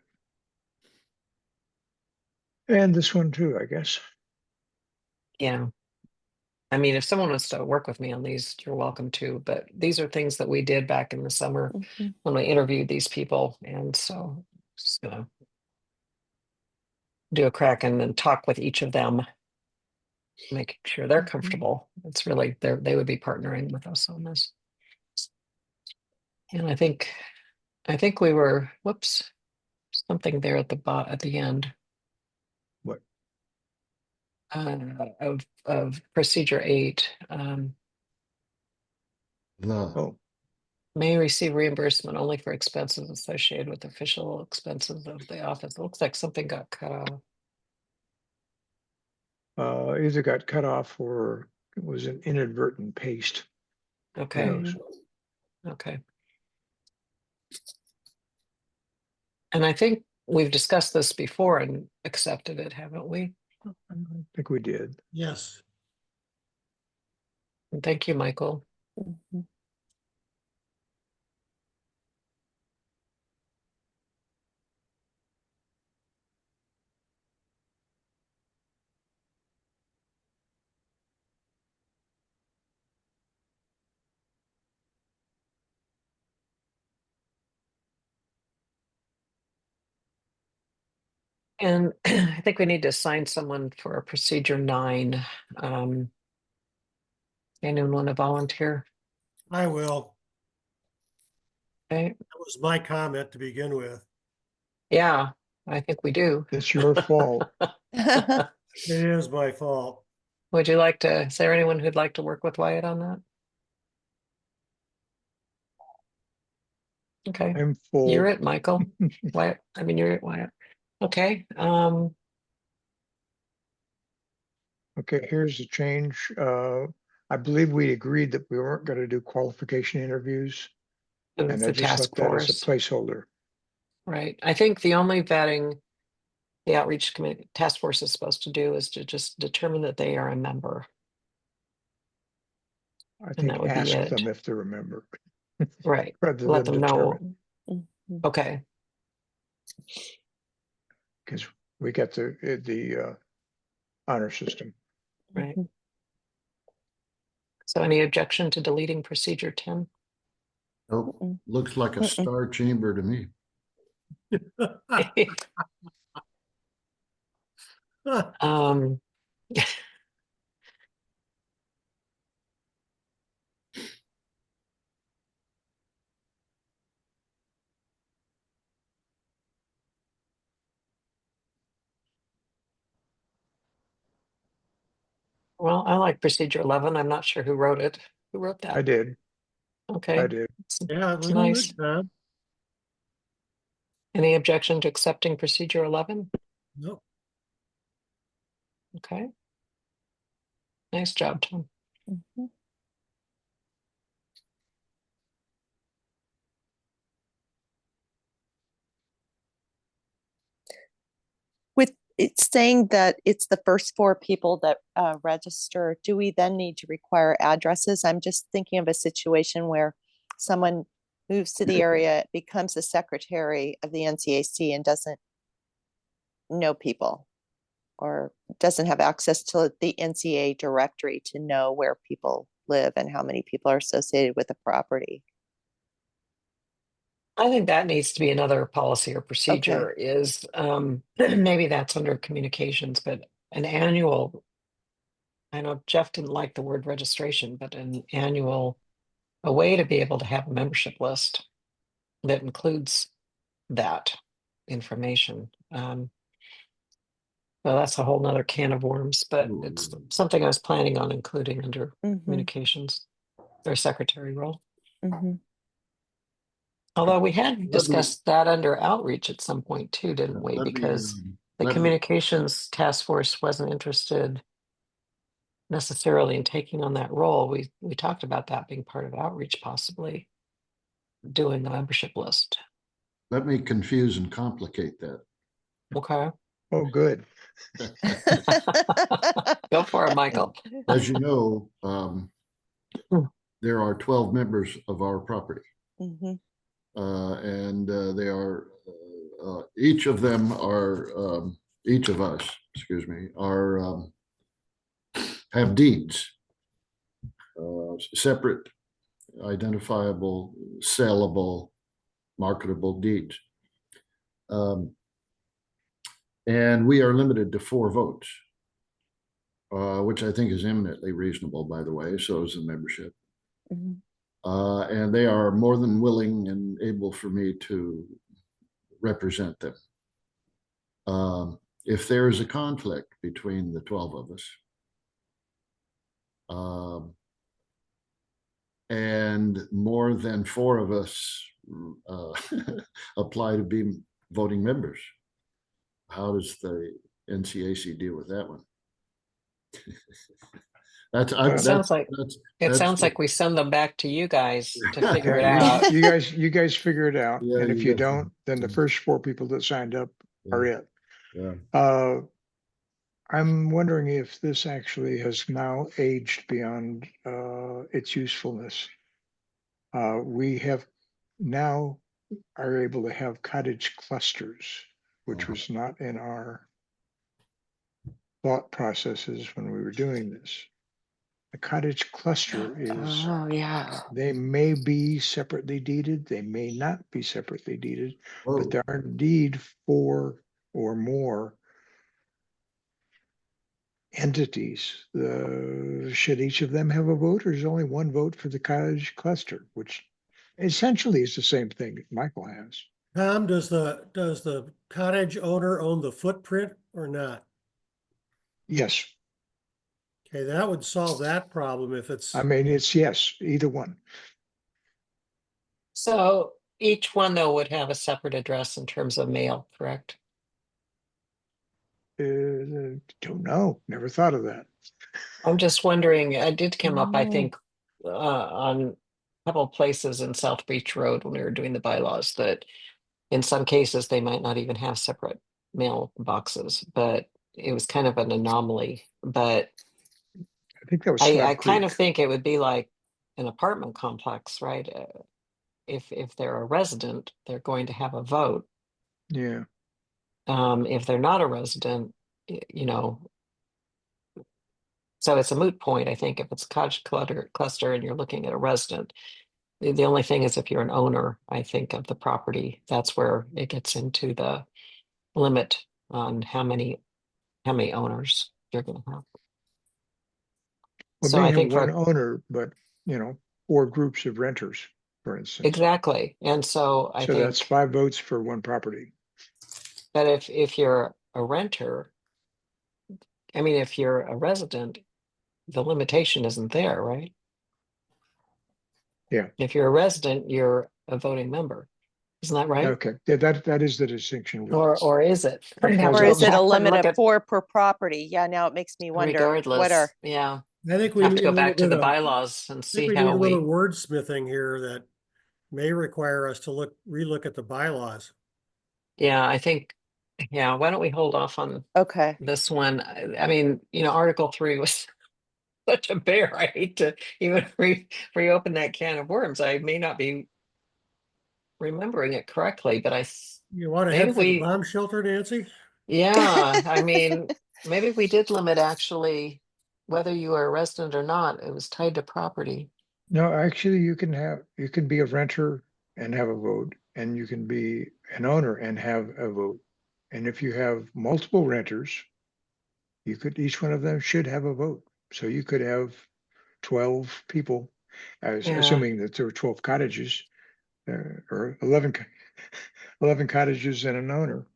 B: And this one too, I guess.
A: Yeah. I mean, if someone wants to work with me on these, you're welcome to, but these are things that we did back in the summer
C: Mhm.
A: when we interviewed these people. And so just gonna do a crack and then talk with each of them, making sure they're
C: Mhm.
A: comfortable. It's really, they would be partnering with us on this. And I think we were, whoops, something there at the end.
B: What?
A: Of procedure 8,
E: The,
B: Oh,
A: may receive reimbursement only for expenses associated with official expenses of the office. It looks like something got cut off.
B: either got cut off or it was an inadvertent paste. Who
A: Okay,
B: knows?
A: okay. And I think we've discussed this before and accepted it, haven't we?
B: I think we did.
D: Yes.
A: And thank you, Michael.
C: Mhm.
A: And I think we need to assign someone for procedure 9. Anyone want to volunteer?
D: I will.
A: Okay.
D: That was my comment to begin with.
A: Yeah, I think we do.
B: It's your fault.
D: It is my fault.
A: Would you like to, is there anyone who'd like to work with Wyatt on that? Okay,
B: I'm full.
A: you're it, Michael. Wyatt, I mean, you're it, Wyatt. Okay,
B: Okay, here's the change. I believe we agreed that we weren't going to do qualification interviews,
A: it's
B: and I
A: the
B: just
A: task
B: left that as a
A: force,
B: placeholder.
A: right? I think the only vetting the outreach committee task force is supposed to do is to just determine that they are a member.
B: I
A: And
B: think
A: that would be
B: ask
A: it.
B: them if they remember,
A: Right,
B: rather
A: let
B: than
A: them
B: determine,
A: know.
C: Mhm.
A: Okay,
B: because we got the honor system.
A: right.
C: Mhm.
A: So any objection to deleting procedure 10?
E: oh,
C: Mm-mm.
E: looks like a
C: Mm-mm.
E: star chamber to me.
A: Um, well, I like procedure 11. I'm not sure who wrote it. Who wrote
B: I
A: that?
B: did,
A: Okay,
B: I did.
D: Yeah, it
A: it's
D: was
A: nice.
D: good, Tom.
A: Any objection to accepting procedure 11?
D: Nope.
A: Okay. Nice job, Tom.
C: Mhm. With it saying that it's the first 4 people that register, do we then need to require addresses? I'm just thinking of a situation where someone moves to the area, becomes the secretary of the NCAC and doesn't know people or doesn't have access to the NCA directory to know where people live and how many people are associated with the property.
A: I think that needs to be another policy or procedure is maybe that's under communications, but an annual, I know Jeff didn't like the word registration, but an annual, a way to be able to have a membership list that includes that information. Well, that's a whole nother can of worms, but it's something I was planning on including under
C: Mhm,
A: communications, their secretary role.
C: mhm.
A: Although we had
E: Let me-
A: discussed that under outreach at some point too, didn't we?
E: Let me,
A: Because the
E: let me-
A: communications task force wasn't interested necessarily in taking on that role. We talked about that being part of outreach, possibly doing the membership list.
E: let me confuse and complicate that.
A: Okay,
B: Oh, good.
A: go for it, Michael.
E: As you know,
A: Hmm.
E: there are 12 members of our property.
C: Mhm,
E: And they are, each of them are, each of us, excuse me, are, have deeds, separate, identifiable, sellable, marketable deeds. Um, And we are limited to 4 votes, which I think is eminently reasonable, by the way, so is the membership.
C: Mhm.
E: And they are more than willing and able for me to represent them. If there is a conflict between the 12 of us, and more than 4 of us apply to be voting members, how does the NCAC deal with that one?
A: It sounds like
E: that's
A: we send them back to you guys to figure it
B: Yeah,
A: out.
B: you guys figure it out.
E: Yeah,
B: And if
E: you
B: you
E: guys-
B: don't, then the first 4 people that signed up are it.
E: Yeah.
B: I'm wondering if this actually has now aged beyond its usefulness. We have now are able to have cottage clusters, which was not in our thought processes when we were doing this. A cottage cluster is,
C: Oh, yeah.
B: they may be separately deeded, they may not be separately deeded,
E: Oh,
B: but there are indeed 4 or more entities. Should each of them have a vote, or is only 1 vote for the cottage cluster, which essentially is the same thing that Michael has?
D: Tom, does the cottage owner own the footprint or not?
B: Yes,
D: Okay, that would solve that problem if it's,
B: I mean, it's yes, either one.
A: So each one though would have a separate address in terms of mail, correct?
B: Don't know, never thought of that.
A: I'm just wondering, I did come up, I
C: Oh.
A: think, on a couple of places in South Beach Road when we were doing the bylaws, that in some cases they might not even have separate mail boxes, but it was kind of an anomaly. But
B: I think that was
A: I
B: Slab
A: kind of
B: Creek.
A: think it would be like an apartment complex, right? If they're a resident, they're going to have a vote.
B: Yeah,
A: If they're not a resident, you know, so it's a moot point, I think, if it's a cottage cluster and you're looking at a resident. The only thing is if you're an owner, I think, of the property, that's where it gets into the limit on how many owners you're gonna have.
B: well,
A: So
B: may
A: I
B: have
A: think
B: 1
A: for,
B: owner, but 4 groups of renters, for instance.
A: exactly, and so I
B: So that's
A: think
B: 5 votes for 1 property.
A: that if you're a renter, I mean, if you're a resident, the limitation isn't there, right?
B: Yeah.
A: If you're a resident, you're a voting member. Isn't that right?
B: Okay, yeah, that is the distinction.
A: Or is it? I'd have
C: Or
A: to go
C: is it
A: back
C: a
A: and
C: limit
A: look
C: of
A: at-
C: 4 per property? Yeah, now it makes me wonder what
A: Regardless,
C: are,
A: yeah,
D: I think we
A: have
D: need
A: to
D: a
A: go
D: little
A: back to
D: bit
A: the
D: of,
A: bylaws and
D: I think
A: see
D: we need
A: how
D: a little
A: we,
D: wordsmithing here that may require us to relook at the bylaws.
A: yeah, I think, yeah, why don't we hold off on
C: okay.
A: this one? I mean, Article 3 was such a bear. I hate to even reopen that can of worms. I may not be remembering it correctly, but
D: You want to
A: maybe
D: head for the
A: we,
D: bomb shelter, Nancy?
A: yeah, I mean, maybe we did limit actually whether you are a resident or not. It was tied to property.
B: No, actually, you can be a renter and have a vote, and you can be an owner and have a vote. And if you have multiple renters, each one of them should have a vote. So you could have 12 people,
A: Yeah.
B: assuming that there were 12 cottages, or 11, 11 cottages and an owner.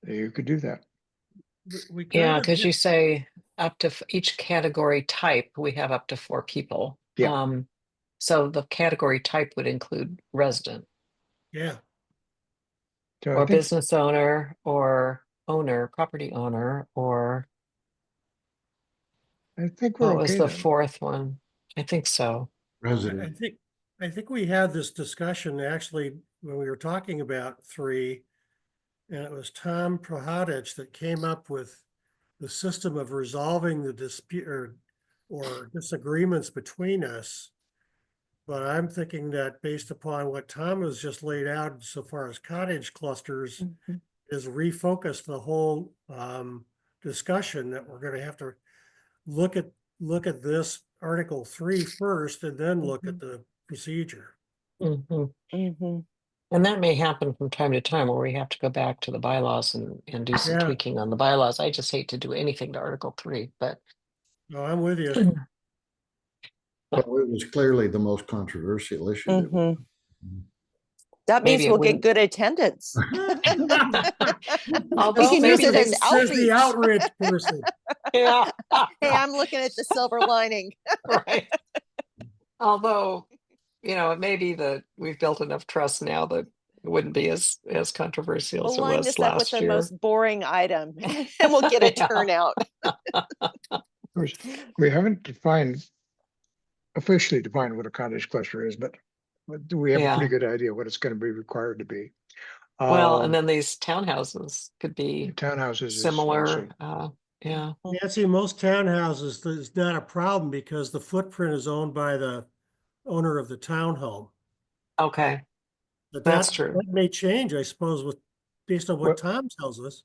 B: You could do that.
D: We
A: Yeah,
D: kind of
A: because
D: hit-
A: you say up to each category type, we have up to 4 people.
B: Yeah.
A: So the category type would include resident
D: yeah,
B: So I
A: or
B: think,
A: business owner or property owner, or
B: we're
A: what was
B: okay
A: the
B: then.
A: 4th one? I think so.
D: I
E: resident.
D: think we had this discussion actually when we were talking about 3, and it was Tom Prohodich that came up with the system of resolving the dispute or disagreements between us. But I'm thinking that based upon what Tom has just laid out so far as cottage clusters,
C: Mhm.
D: is refocus the whole discussion that we're going to have to look at this Article 3 first and then look at the procedure.
A: Mhm.
C: Mhm.
A: And that may happen from time to time where we have to go back to the bylaws and do some
D: Yeah.
A: tweaking on the bylaws. I just hate to do anything to Article 3, but
D: No, I'm with you.
E: Well, it was clearly the most controversial issue. that we-
C: Mhm. That means
A: Maybe it
C: we'll get
A: wouldn't-
C: good attendance.
A: although
C: We can use
A: maybe
C: it as
A: this-
D: Says the
C: outreach.
D: outrage person.
A: yeah,
C: Hey, I'm looking at the silver lining.
A: right. Although, it may be that we've built enough trust now that it wouldn't be as controversial
C: We'll
A: as it
C: line
A: was
C: this up with
A: last
C: the
A: year.
C: most boring item and we'll get a
A: Yeah.
C: turnout.
B: We haven't officially defined what a cottage cluster is, but we have a
A: Yeah.
B: pretty good idea what it's going to be required to be.
A: Well, and then these townhouses could be
B: Townhouses is
A: similar.
B: also,
A: Yeah.
D: Nancy, most townhouses, there's not a problem because the footprint is owned by the owner of the townhome.
A: Okay.
D: But
A: That's true.
D: That may change, I suppose, based on
B: Well-
D: what Tom tells us.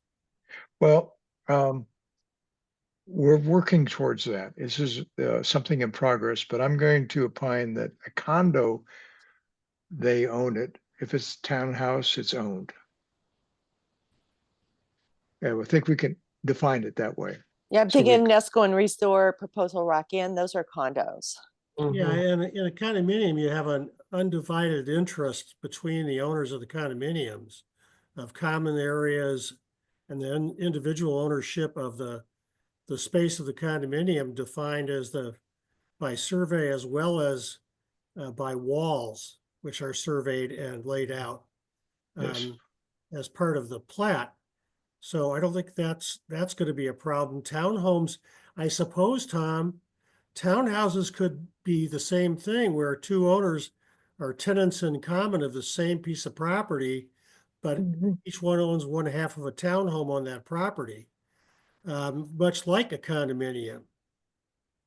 B: well, we're working towards that. This is something in progress, but I'm going to opine that a condo, they own it. If it's townhouse, it's owned. Yeah, I think we can define it that way.
C: Yeah, I'm
B: So we-
C: thinking Nesco and Restore, Proposal Rock Inn, those are condos.
D: Yeah,
A: Mhm.
D: and in a condominium, you have an undivided interest between the owners of the condominiums of common areas and then individual ownership of the space of the condominium defined as by survey as well as by walls, which are surveyed and laid out
B: Yes.
D: as part of the plat. So I don't think that's going to be a problem. Townhomes, I suppose, Tom, townhouses could be the same thing where two owners are tenants in common of the same piece of property, but
A: Mhm.
D: each one owns one half of a townhome on that property, much like a condominium.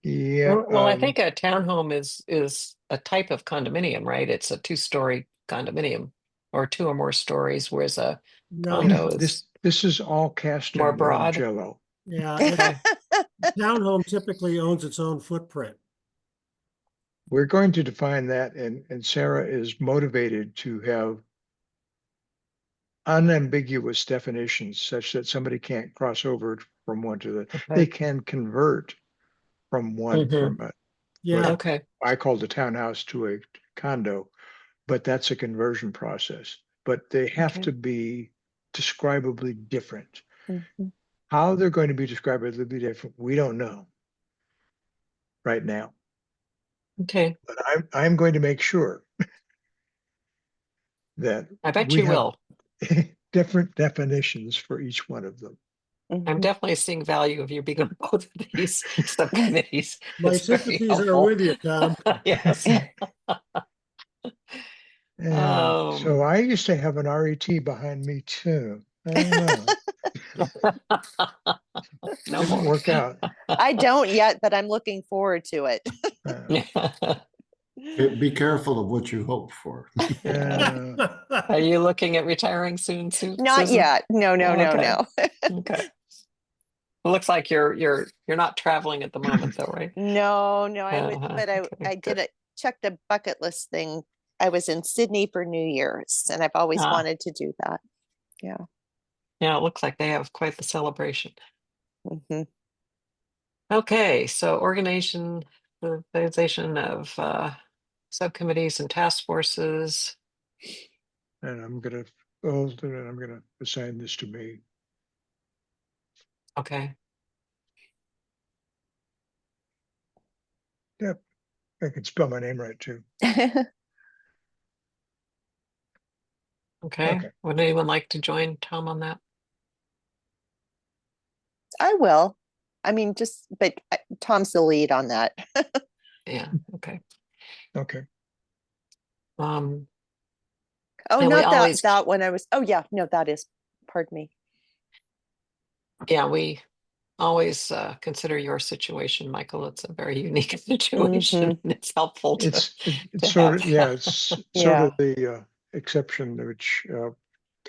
B: Yeah.
A: Well, I think a townhome is a type of condominium, right? It's a 2-story condominium or 2 or more stories, whereas a
D: No,
A: condo is
B: This is all cast
A: more
B: in
A: broad.
B: Jello.
D: yeah,
A: Okay.
D: townhome typically owns its own footprint.
B: We're going to define that, and Sarah is motivated to have unambiguous definitions such that somebody can't cross over from one to the, they
A: Okay.
B: can convert from one
A: Mhm.
B: from a,
D: Yeah,
A: Okay.
B: I called a townhouse to a condo, but that's a conversion process. But they have
A: Okay.
B: to be describably different.
C: Mhm.
B: How they're going to be describably different, we don't know right now.
A: Okay.
B: But I'm going to make sure that
A: I bet
B: we
A: you
B: have
A: will.
B: different definitions for each one of them.
A: I'm
C: Mhm.
A: definitely seeing value of you being on both of these subcommittees.
D: my
A: It's very
D: sympathies are
A: helpful.
D: with you, Tom.
A: Yes.
B: And
A: Um,
B: so I used to have an RET behind me too. I don't know.
A: No
B: Didn't
A: more.
B: work out.
C: I don't yet, but I'm looking forward to it.
E: Be careful of what you hope for.
A: Are you looking at retiring soon,
C: Not
A: Susan?
C: yet. No, no, no,
A: Okay.
C: no.
A: Okay. It looks like you're not traveling at the moment though, right?
C: No, no, I would,
A: Uh-huh.
C: but
A: Okay,
C: I
A: good.
C: did it, checked a bucket list thing. I was in Sydney for New Year's and I've always
A: Ah.
C: wanted to do that. Yeah.
A: Yeah, it looks like they have quite the celebration.
C: Mhm.
A: Okay, so organization of subcommittees and task forces.
B: And I'm gonna assign this to me.
A: Okay.
B: Yep. I can spell my name right too.
A: Okay.
B: Okay.
A: Would anyone like to join Tom on that?
C: I will. I mean, but Tom's the lead on that.
A: Yeah. Okay.
B: Okay.
A: Um,
C: Oh,
A: And we
C: not
A: always-
C: that one. Oh, yeah, no, that is, pardon me.
A: yeah, we always consider your situation, Michael. It's a very unique situation. And it's helpful to
B: It's
A: to
B: sort of,
A: have-
B: yeah, it's sort
C: Yeah.
B: of the exception which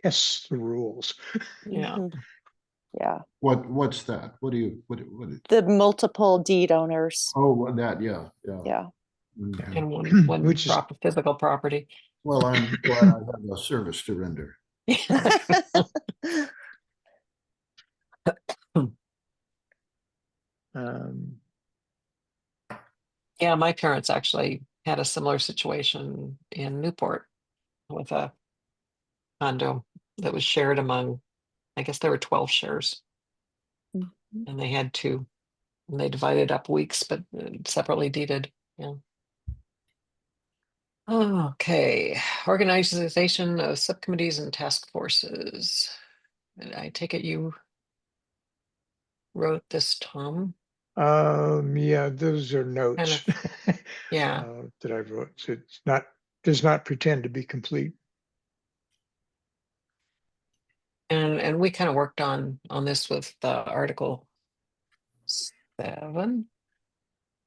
B: tests the rules.
A: yeah.
C: Mhm. Yeah,
E: What's that? What
C: the multiple deed owners.
E: oh, that, yeah.
C: Yeah.
E: Mhm.
A: And one
B: Which is-
A: physical property.
E: Well, I'm glad I have a service to render.
B: Um,
A: Yeah, my parents actually had a similar situation in Newport with a condo that was shared among, I guess there were 12 shares,
C: Mhm.
A: and they had two. And they divided up weeks, but separately deeded. Yeah. Okay. Organization of subcommittees and task forces. And I take it you wrote this, Tom?
B: yeah, those are notes.
A: Yeah.
B: That I wrote. So it's not, does not pretend to be complete.
A: And we kind of worked on this with the Article 7.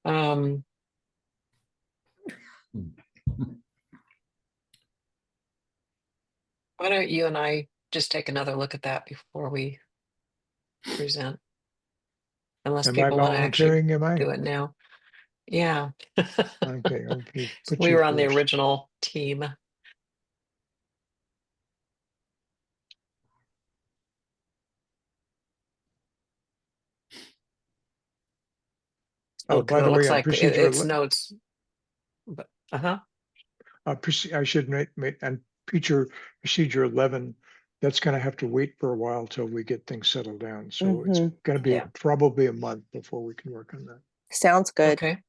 A: Um, why don't you and I just take another look at that before we present? Unless
B: Am I
A: people want to actually
B: volunteering? Am I?
A: do it now. Yeah.
B: Okay, I'll put
A: We
B: you
A: were on the
B: first.
A: original team.
B: Oh,
A: Because
B: by
A: it
B: the way,
A: looks
B: on
A: like it's notes. But
B: I should make and procedure 11. That's going to have to wait for a while till we get things settled down. So it's
C: Mhm.
B: going to be
A: Yeah.
B: probably a month before we can work on that.
C: Sounds good.
A: Okay.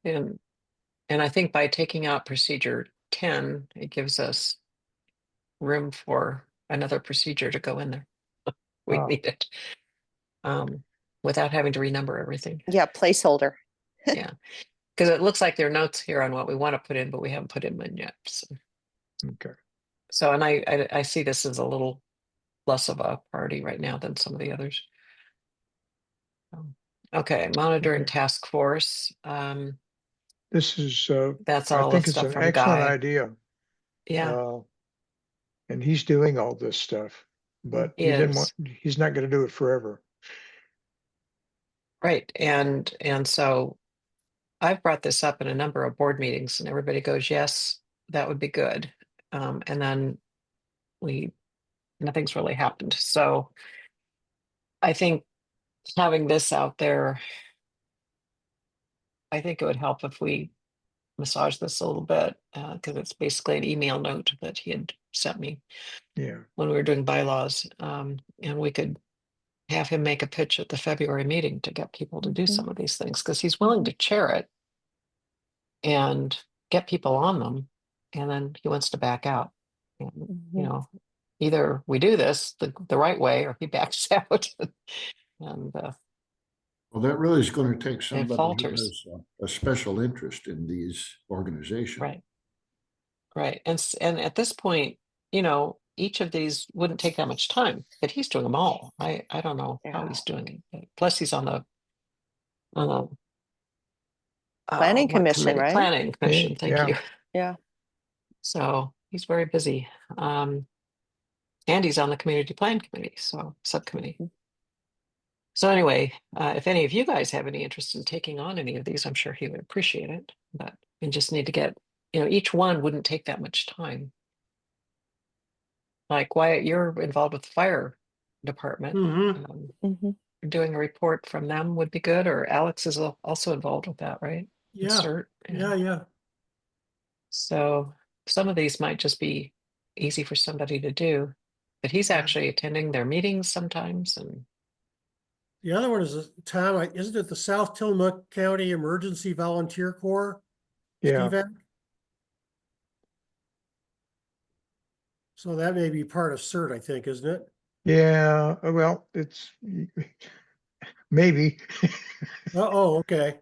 A: And I think by taking out procedure 10, it gives us room for another procedure to go in there. We
B: Ah.
A: need it. Without having to renumber everything.
C: Yeah, placeholder.
A: Yeah. Because it looks like there are notes here on what we want to put in, but we haven't put them in yet.
B: Okay.
A: So and I see this as a little less of a priority right now than some of the others. Okay, monitoring
B: Okay.
A: task force.
B: This is,
A: That's
B: I
A: all the
B: think it's
A: stuff
B: an
A: from
B: excellent
A: Guy.
B: idea.
A: Yeah,
B: And he's doing all this stuff, but he didn't want, he's not going to do it forever.
A: right. And so I've brought this up in a number of board meetings, and everybody goes, "Yes, that would be good." And then nothing's really happened. So I think having this out there, I think it would help if we massage this a little bit, because it's basically an email note that he had sent me
B: Yeah.
A: when we were doing bylaws. And we could have him make a pitch at the February meeting to get people to do
C: Mhm.
A: some of these things, because he's willing to chair it and get people on them, and then he wants to back out. And,
C: Mhm.
A: either we do this the right way or he backs out. And
E: Well, that really is going to take
A: it
E: somebody who
A: falters.
E: has a special interest in these organizations.
A: Right. And at this point, each of these wouldn't take that much time, but he's doing them all. I don't know how he's doing it. Plus he's on the
C: Planning
A: what
C: Commission,
A: committee?
C: right?
A: Planning Commission. Thank
B: Yeah.
A: you.
C: Yeah.
A: So he's very busy. And he's on the Community Plan Committee, so subcommittee. So anyway, if any of you guys have any interest in taking on any of these, I'm sure he would appreciate it. But we just need to get, each one wouldn't take that much time. Like Wyatt, you're involved with the fire department.
D: Mhm.
C: Mhm.
A: Doing a report from them would be good, or Alex is also involved with that, right?
D: Yeah,
A: CERT.
D: yeah.
A: So some of these might just be easy for somebody to do, but he's
D: Yeah.
A: actually attending their meetings sometimes. And
D: The other one is Tom, isn't it the South Tillamook County Emergency Volunteer Corps?
B: Yeah.
D: Steve? So that may be part of CERT, I think, isn't it?
B: Yeah. Well, it's maybe.
D: Oh, okay.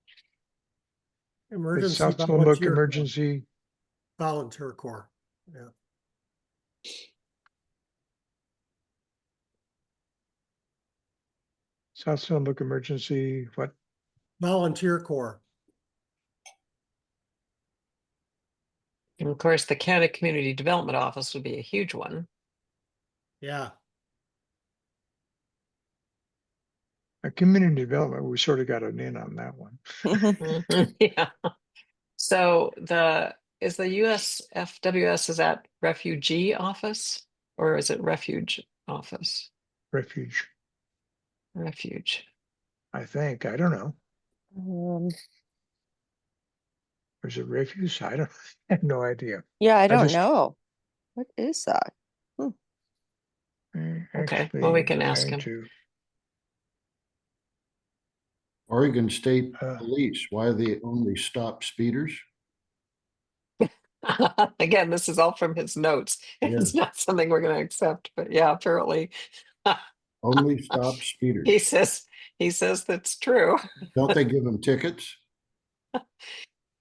B: It's
D: Emergency
B: South Tillamook
D: Volunteer Corps.
B: Emergency.
D: Volunteer Corps. Yeah.
B: South Tillamook Emergency, what?
D: Volunteer Corps.
A: And of course, the County Community Development Office would be a huge one.
D: Yeah.
B: A community development, we sort of got an in on that one.
A: Mhm. Yeah. So is the USFWS, is that refugee office or is it refuge office?
B: Refuge,
A: Refuge.
B: I think. I don't know.
C: Um,
B: Or is it refuse? I don't, I have no idea.
C: yeah, I don't
B: just-
C: know. What is that?
A: Okay, well, we
B: Actually
A: can ask
B: trying
A: him.
B: to,
E: Oregon State
B: Uh.
E: Police, why they only stop speeders?
A: Again, this is all from his notes. It's
E: Yes.
A: not something we're going to accept, but yeah, apparently
E: Only stop
A: he
E: speeders.
A: says that's true.
E: Don't they give them tickets?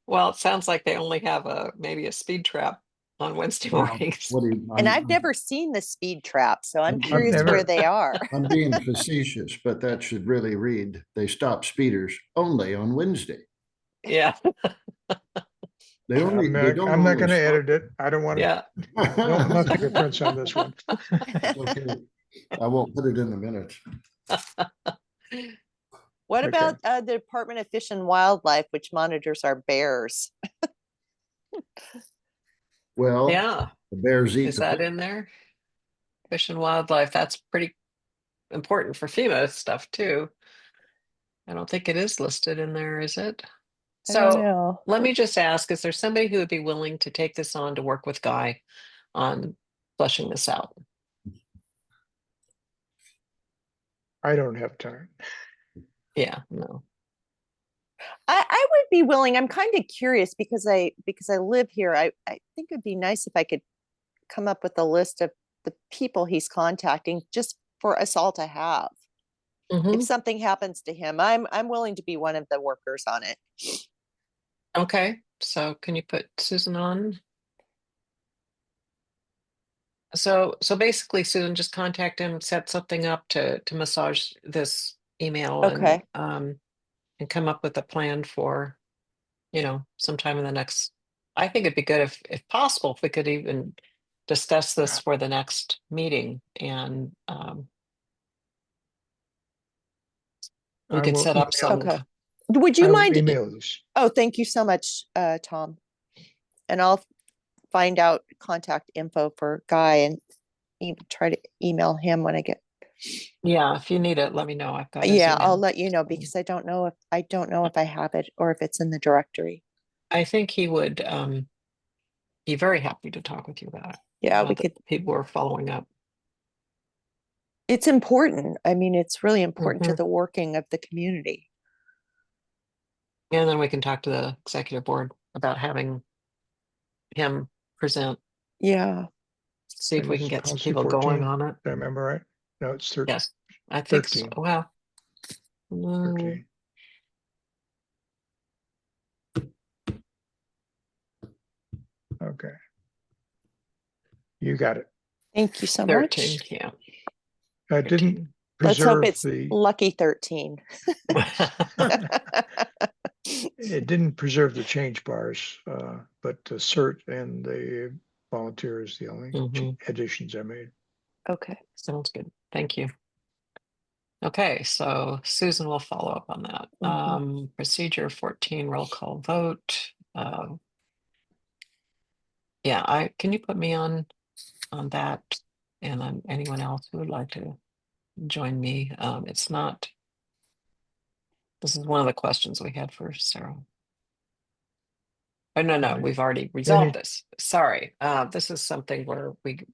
A: Well, it sounds like they only have maybe a speed trap on Wednesday
E: Well,
A: mornings.
E: what do you-
C: And
E: I'm-
C: I've never seen the speed trap, so I'm
E: I've
C: curious
B: never-
C: where they are.
E: I'm being facetious, but that should really read, they stop speeders only on Wednesday.
A: Yeah,
E: They only, they don't
B: I'm not
E: only
B: gonna
E: stop-
B: edit it. I don't want to,
A: yeah.
B: don't want fingerprints on this one.
E: Okay. I won't put it in the minutes.
C: What
B: Okay.
C: about the Department of Fish and Wildlife, which monitors our bears?
E: Well,
A: Yeah,
E: the bears eat
A: is
E: the
A: that
E: fish.
A: in there? Fish and wildlife, that's pretty important for FEMA stuff too. I don't think it is listed in there, is it?
C: I don't
A: So
C: know.
A: let me just ask, is there somebody who would be willing to take this on to work with Guy on fleshing this out?
B: I don't have time.
A: Yeah, no.
C: I would be willing. I'm kind of curious because I live here. I think it'd be nice if I could come up with a list of the people he's contacting just for us all to have.
A: Mhm.
C: If something happens to him, I'm willing to be one of the workers on it.
A: Okay, so can you put Susan on? So basically, Susan, just contact him, set something up to massage this email
C: Okay.
A: and come up with a plan for, sometime in the next. I think it'd be good if possible, if we could even discuss this for the next meeting and we
B: I
A: could
B: will
A: set up
B: email-
A: some.
C: Okay. Would
B: I
C: you
B: will
C: mind?
B: email this.
C: Oh, thank you so much, Tom. And I'll find out contact info for Guy and try to email him when I get.
A: Yeah, if you need it, let me know. I've got his
C: Yeah, I'll
A: email.
C: let you know because I don't know if I have it or if it's in the directory.
A: I think he would be very happy to talk with you about it.
C: Yeah, we
A: that
C: could.
A: People are following up.
C: It's important. I mean, it's really important to
A: Mhm.
C: the working of the community.
A: And then we can talk to the executive board about having him present,
C: Yeah.
A: see if we can
B: It's
A: get some
B: policy
A: people going
B: 14.
A: on it.
B: Do I remember right? No, it's 13.
A: Yes, I think so.
B: 13.
A: Well,
B: 13. Okay. You got it.
C: Thank you so
A: 13,
C: much.
A: yeah.
B: I didn't
A: 13.
C: Let's hope
B: preserve
C: it's
B: the,
C: lucky 13.
B: it didn't preserve the change bars, but the cert and the volunteer is the only
A: Mhm.
B: additions I made.
C: Okay.
A: Sounds good. Thank you. Okay, so Susan will follow up on that.
C: Mhm.
A: Procedure 14, roll call vote. Yeah, can you put me on that? And then anyone else who would like to join me? It's not. This is one of the questions we had for Sarah. Oh, no,
B: Right.
A: we've already resolved this. Sorry. This is something where we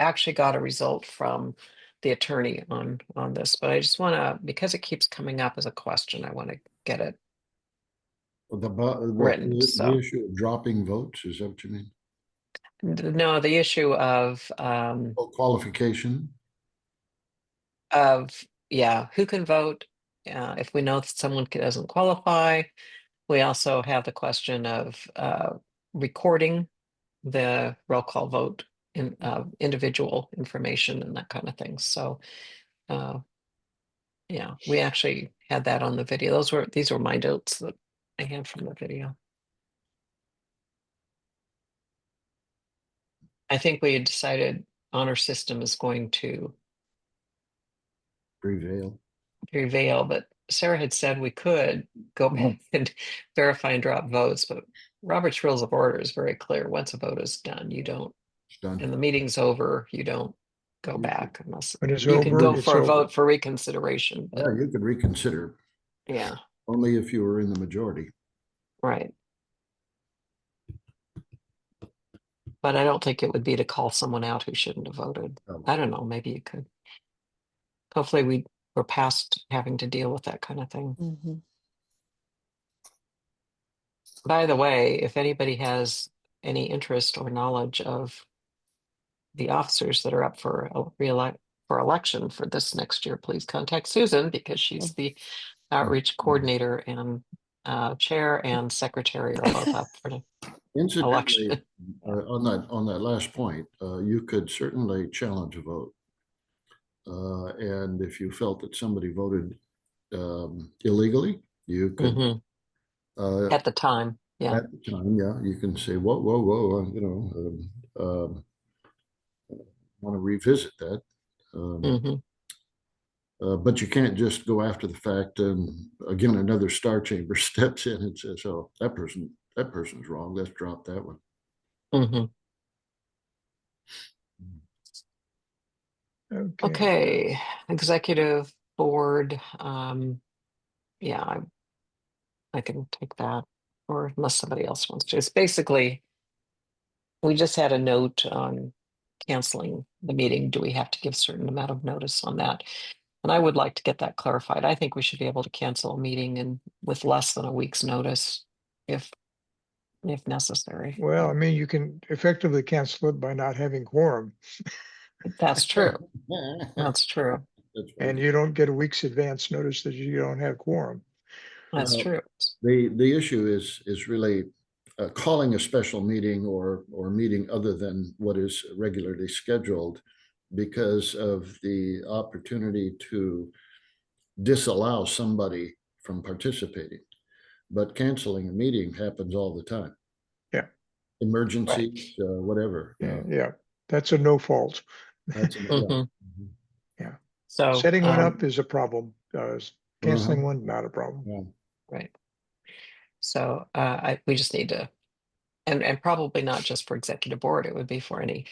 A: actually got a result from the attorney on this, but I just want to, because it keeps coming up as a question, I want to get it. Written,
E: The
A: so.
E: issue of dropping votes, is that what you mean?
A: No, the issue of
E: Oh, qualification?
A: who can vote if we know that someone doesn't qualify. We also have the question of recording the roll call vote in individual information and that kind of thing. So yeah, we actually had that on the video. These were my notes that I had from the video. I think we had decided honor system is going to
E: Prevail.
A: prevail, but Sarah had said we could go back and verify and drop votes, but Robert's Rules of Order is very clear. Once a vote is done, you don't,
E: It's done.
A: and the meeting's over, you don't go
E: You
A: back unless
B: When it's
A: you can
B: over,
A: go
B: it's
A: for a
B: over.
A: vote for reconsideration.
E: Yeah,
A: But
E: you could reconsider
A: yeah,
E: only if you were in the majority.
A: right. But I don't think it would be to call someone out who shouldn't have voted.
E: No.
A: I don't know, maybe you could. Hopefully we're past having to deal with that kind of thing.
C: Mhm.
A: By the way, if anybody has any interest or knowledge of the officers that are up for election for this next year, please contact Susan because she's the outreach coordinator and chair and secretary are both up for the
E: Incidentally,
A: election.
E: on that last point, you could certainly challenge a vote. And if you felt that somebody voted illegally, you could,
A: Mhm. At the time, yeah.
E: at the time, yeah, you can say, whoa, whoa, whoa, want to revisit that.
A: Mhm.
E: But you can't just go after the fact and again, another star chamber steps in and says, oh, that person's wrong. Let's drop that one.
A: Mhm. Okay, executive board, yeah, I can take that, or unless somebody else wants to. It's basically, we just had a note on canceling the meeting. Do we have to give a certain amount of notice on that? And I would like to get that clarified. I think we should be able to cancel a meeting and with less than a week's notice if necessary.
B: Well, I mean, you can effectively cancel it by not having quorum,
A: That's true. That's true.
B: and you don't get a week's advance notice that you don't have quorum.
A: That's
E: Well,
A: true.
E: The issue is really calling a special meeting or meeting other than what is regularly scheduled because of the opportunity to disallow somebody from participating. But canceling a meeting happens all the time.
B: Yeah.
E: Emergencies, whatever.
B: Yeah, that's a no fault.
E: That's
A: Mhm.
B: Yeah.
A: So,
B: Setting one up is a problem. Canceling
E: Uh-huh.
B: one, not a problem.
E: Yeah.
A: right. So, we just need to, and probably not just for executive board, it would be for any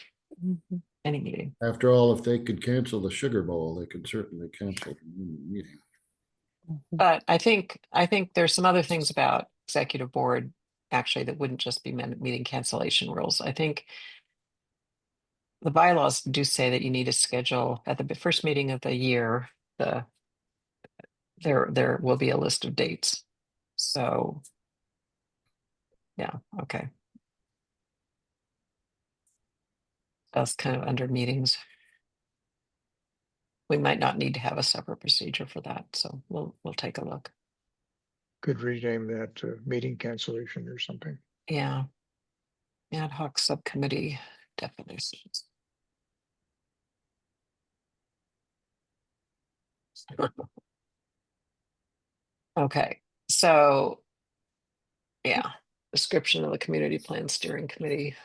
A: meeting.
E: After all, if they could cancel the Sugar Bowl, they could certainly cancel the meeting.
A: But I think there's some other things about executive board actually that wouldn't just be meeting cancellation rules. I think the bylaws do say that you need to schedule at the first meeting of the year, there will be a list of dates. So, yeah, okay. That's kind of under meetings. We might not need to have a separate procedure for that, so we'll take a look.
B: Could rename that meeting cancellation or something.
A: Yeah. Ad hoc subcommittee definitions. Okay, so yeah, description of the community plan steering committee.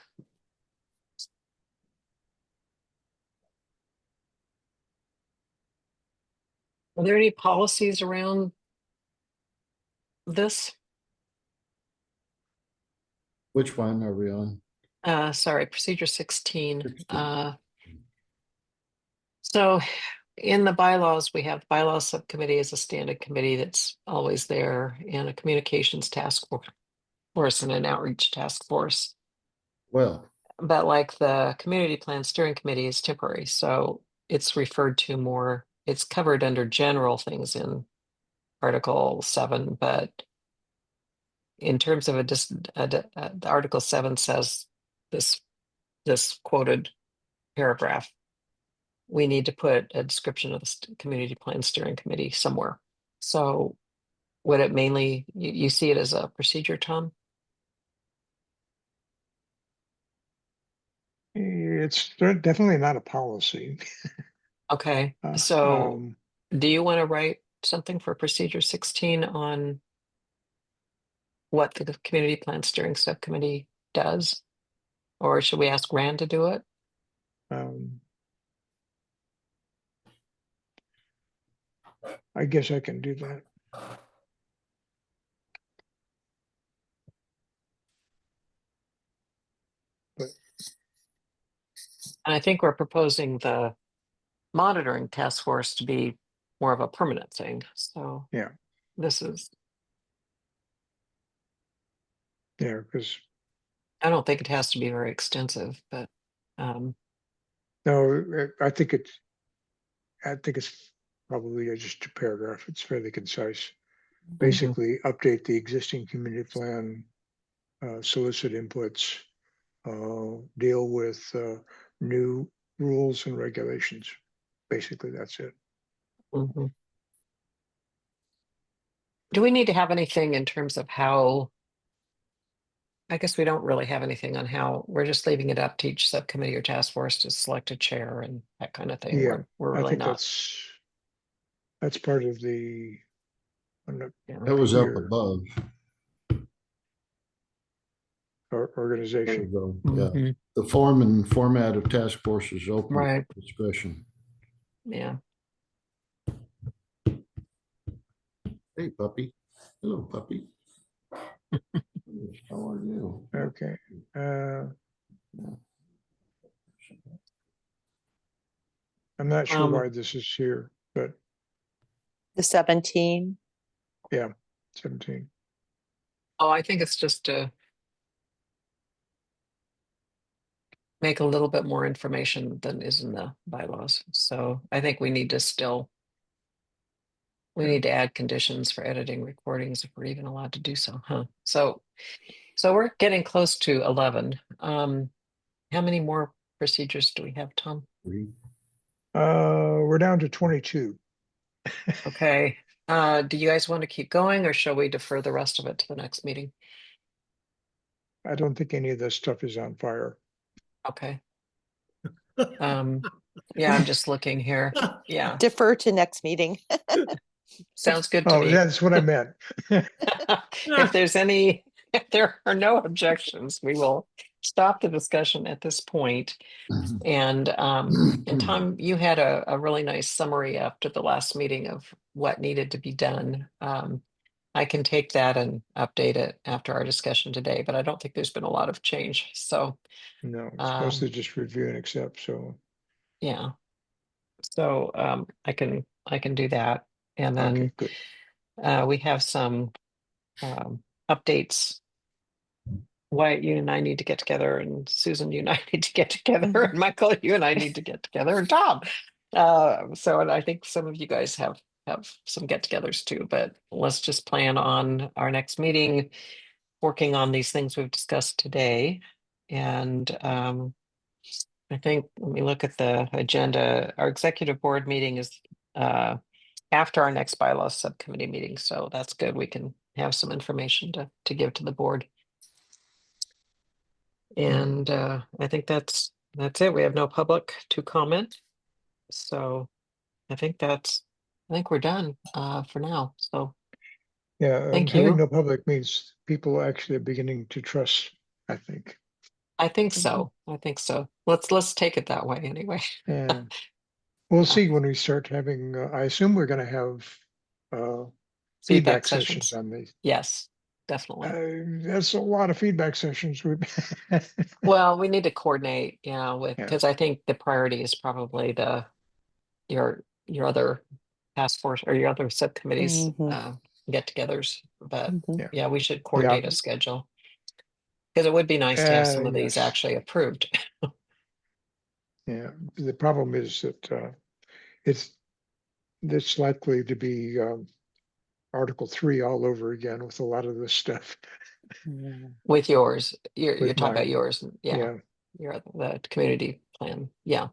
A: Are there any policies around this?
E: Which one are we on?
A: Sorry, procedure 16.
E: 16.
A: So in the bylaws, we have bylaws subcommittee as a standing committee that's always there, and a communications task force and an outreach task force.
E: Well,
A: But like the community plan steering committee is temporary, so it's referred to more, it's covered under general things in Article 7, but in terms of the Article 7 says this quoted paragraph, we need to put a description of the community plan steering committee somewhere. So would it mainly, you see it as a procedure, Tom?
B: It's definitely not a policy.
A: Okay, so
B: Um,
A: do you want to write something for procedure 16 on what the community plan steering subcommittee does? Or should we ask Rand to do it?
B: I guess I can do that.
A: And I think we're proposing the monitoring task force to be more of a permanent thing. So
B: Yeah.
A: this is,
B: Yeah, because
A: I don't think it has to be very extensive, but
B: no, I think it's probably just a paragraph. It's fairly concise. Basically, update the existing community plan, solicit inputs, deal with new rules and regulations. Basically, that's it.
A: mhm. Do we need to have anything in terms of how? I guess we don't really have anything on how, we're just leaving it up to each subcommittee or task force to select a chair and that kind of thing.
B: Yeah,
A: We're
B: I
A: really
B: think
A: not.
B: that's part of the. I'm not
A: Yeah.
E: That was up
B: clear.
E: above.
B: Our organization.
E: Yeah,
A: Mhm.
E: the form and format of task force is open
A: Right.
E: discretion.
A: Yeah.
E: Hey, puppy. Hello, puppy. How are you?
B: Okay. I'm not sure why this is here, but
C: The 17.
B: yeah, 17.
A: Oh, I think it's just to make a little bit more information than is in the bylaws. So I think we need to still, we
B: Okay.
A: need to add conditions for editing recordings if we're even allowed to do so, huh? So we're getting close to 11. How many more procedures do we have, Tom?
B: We're down to 22.
A: Okay. Do you guys want to keep going or shall we defer the rest of it to the next meeting?
B: I don't think any of this stuff is on fire.
A: Okay. Yeah, I'm just looking here. Yeah,
C: Defer to next meeting.
A: sounds good to
B: Oh,
A: me.
B: that's what I meant.
A: If there's any, if there are no objections, we will stop the discussion at this point. And Tom, you had a really nice summary after the last meeting of what needed to be done. I can take that and update it after our discussion today, but I don't think there's been a lot of change. So
B: No, it's mostly just review and accept. So
A: yeah. So I can do that. And
B: okay,
A: then
B: good.
A: we have some updates. Wyatt, you and I need to get together, and Susan, you and I need to get together, and Michael, you and I need to get together, and Tom. So and I think some of you guys have some get-togethers too, but let's just plan on our next meeting, working on these things we've discussed today. And I think when we look at the agenda, our executive board meeting is after our next bylaws subcommittee meeting, so that's good. We can have some information to give to the board. And I think that's it. We have no public to comment. So I think we're done for now. So
B: Yeah,
A: thank
B: having
A: you.
B: no public means people actually are beginning to trust, I think.
A: I think so. I think so. Let's take it that way anyway.
B: Yeah. We'll see when we start having, I assume we're going to have feedback sessions on these.
A: Yes, definitely.
B: That's a lot of feedback sessions.
A: Well, we need to coordinate, with,
B: Yeah.
A: because I think the priority is probably your other task force or your other subcommittees get-togethers. But
C: Mhm.
A: yeah, we should coordinate a schedule. Because it would be nice to have some of these
B: Yes.
A: actually approved.
B: Yeah, the problem is that it's likely to be Article 3 all over again with a lot of this stuff.
A: With yours, you're
B: With
A: talking about
B: mine.
A: yours. Yeah. The community plan. Yeah,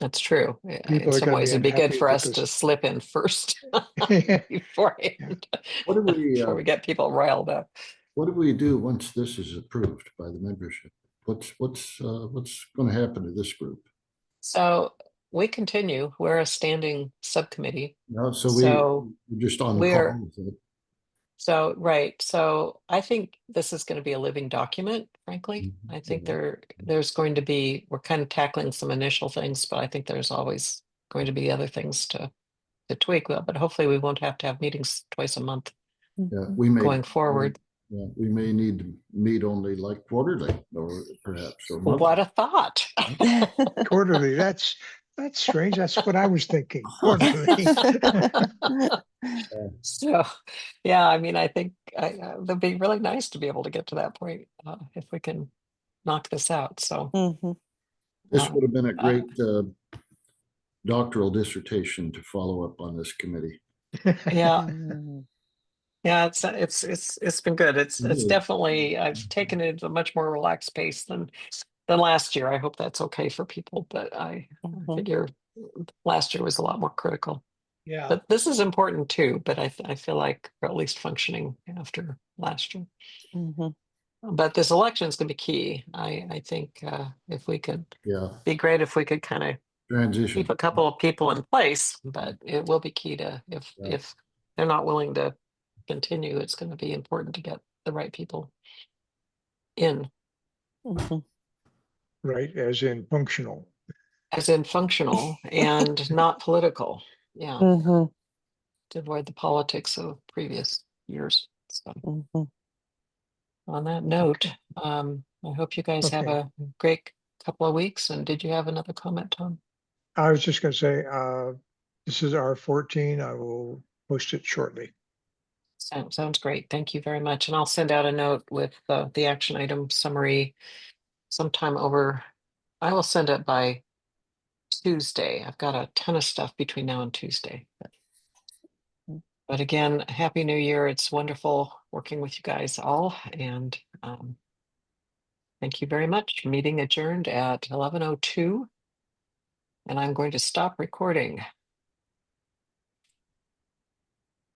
A: that's true.
B: People
A: In
B: are
A: some
B: going to
A: ways,
B: be
A: it'd be good
B: unhappy
A: for us to
B: because
A: slip in first
B: yeah.
A: beforehand,
E: What do we,
A: before we get people riled up.
E: what do we do once this is approved by the membership? What's going to happen to this group?
A: So we continue. We're a standing subcommittee.
E: No, so
A: So
E: we're just on the
A: we're-
E: call with it.
A: So, right. So I think this is going to be a living document, frankly.
E: Mhm.
A: I think there's going to be, we're kind of tackling some initial things, but I think there's always going to be other things to to tweak, but hopefully we won't have to have meetings twice a month
E: Yeah, we may.
A: going forward.
E: Yeah, we may need to meet only like quarterly or perhaps or monthly.
A: What a thought.
B: Quarterly, that's strange. That's what I was thinking, quarterly.
A: So, yeah, I mean, I think it'd be really nice to be able to get to that point if we can knock this out. So
C: Mhm.
E: This would have been a great doctoral dissertation to follow up on this committee.
A: yeah,
C: Mm.
A: yeah, it's been good. It's
E: Really?
A: definitely I've taken it at a much more relaxed pace than last year. I hope that's okay for people, but I
C: Mhm.
A: figure last year was a lot more critical.
B: Yeah.
A: But this is important too. But I feel like we're at least functioning after last year.
C: Mhm.
A: But this election is going to be key. I think if we could,
E: Yeah,
A: be great if we could kind of
E: transition.
A: keep a couple of people in place. But it will be key to
E: Yeah.
A: if they're not willing to continue, it's going to be important to get the right people in,
C: Mhm.
B: Right, as in functional.
A: as in functional and not political. Yeah,
C: Mhm.
A: to avoid the politics of previous years. So
C: Mhm.
A: on that note, I hope you guys have
B: Okay.
A: a great couple of weeks. And did you have another comment, Tom?
B: I was just gonna say, this is R14. I will post it shortly.
A: Sounds great. Thank you very much. And I'll send out a note with the action item summary sometime over. I will send it by Tuesday. I've got a ton of stuff between now and Tuesday. But again, Happy New Year. It's wonderful working with you guys all. And thank you very much. Meeting adjourned at 11:02. And I'm going to stop recording.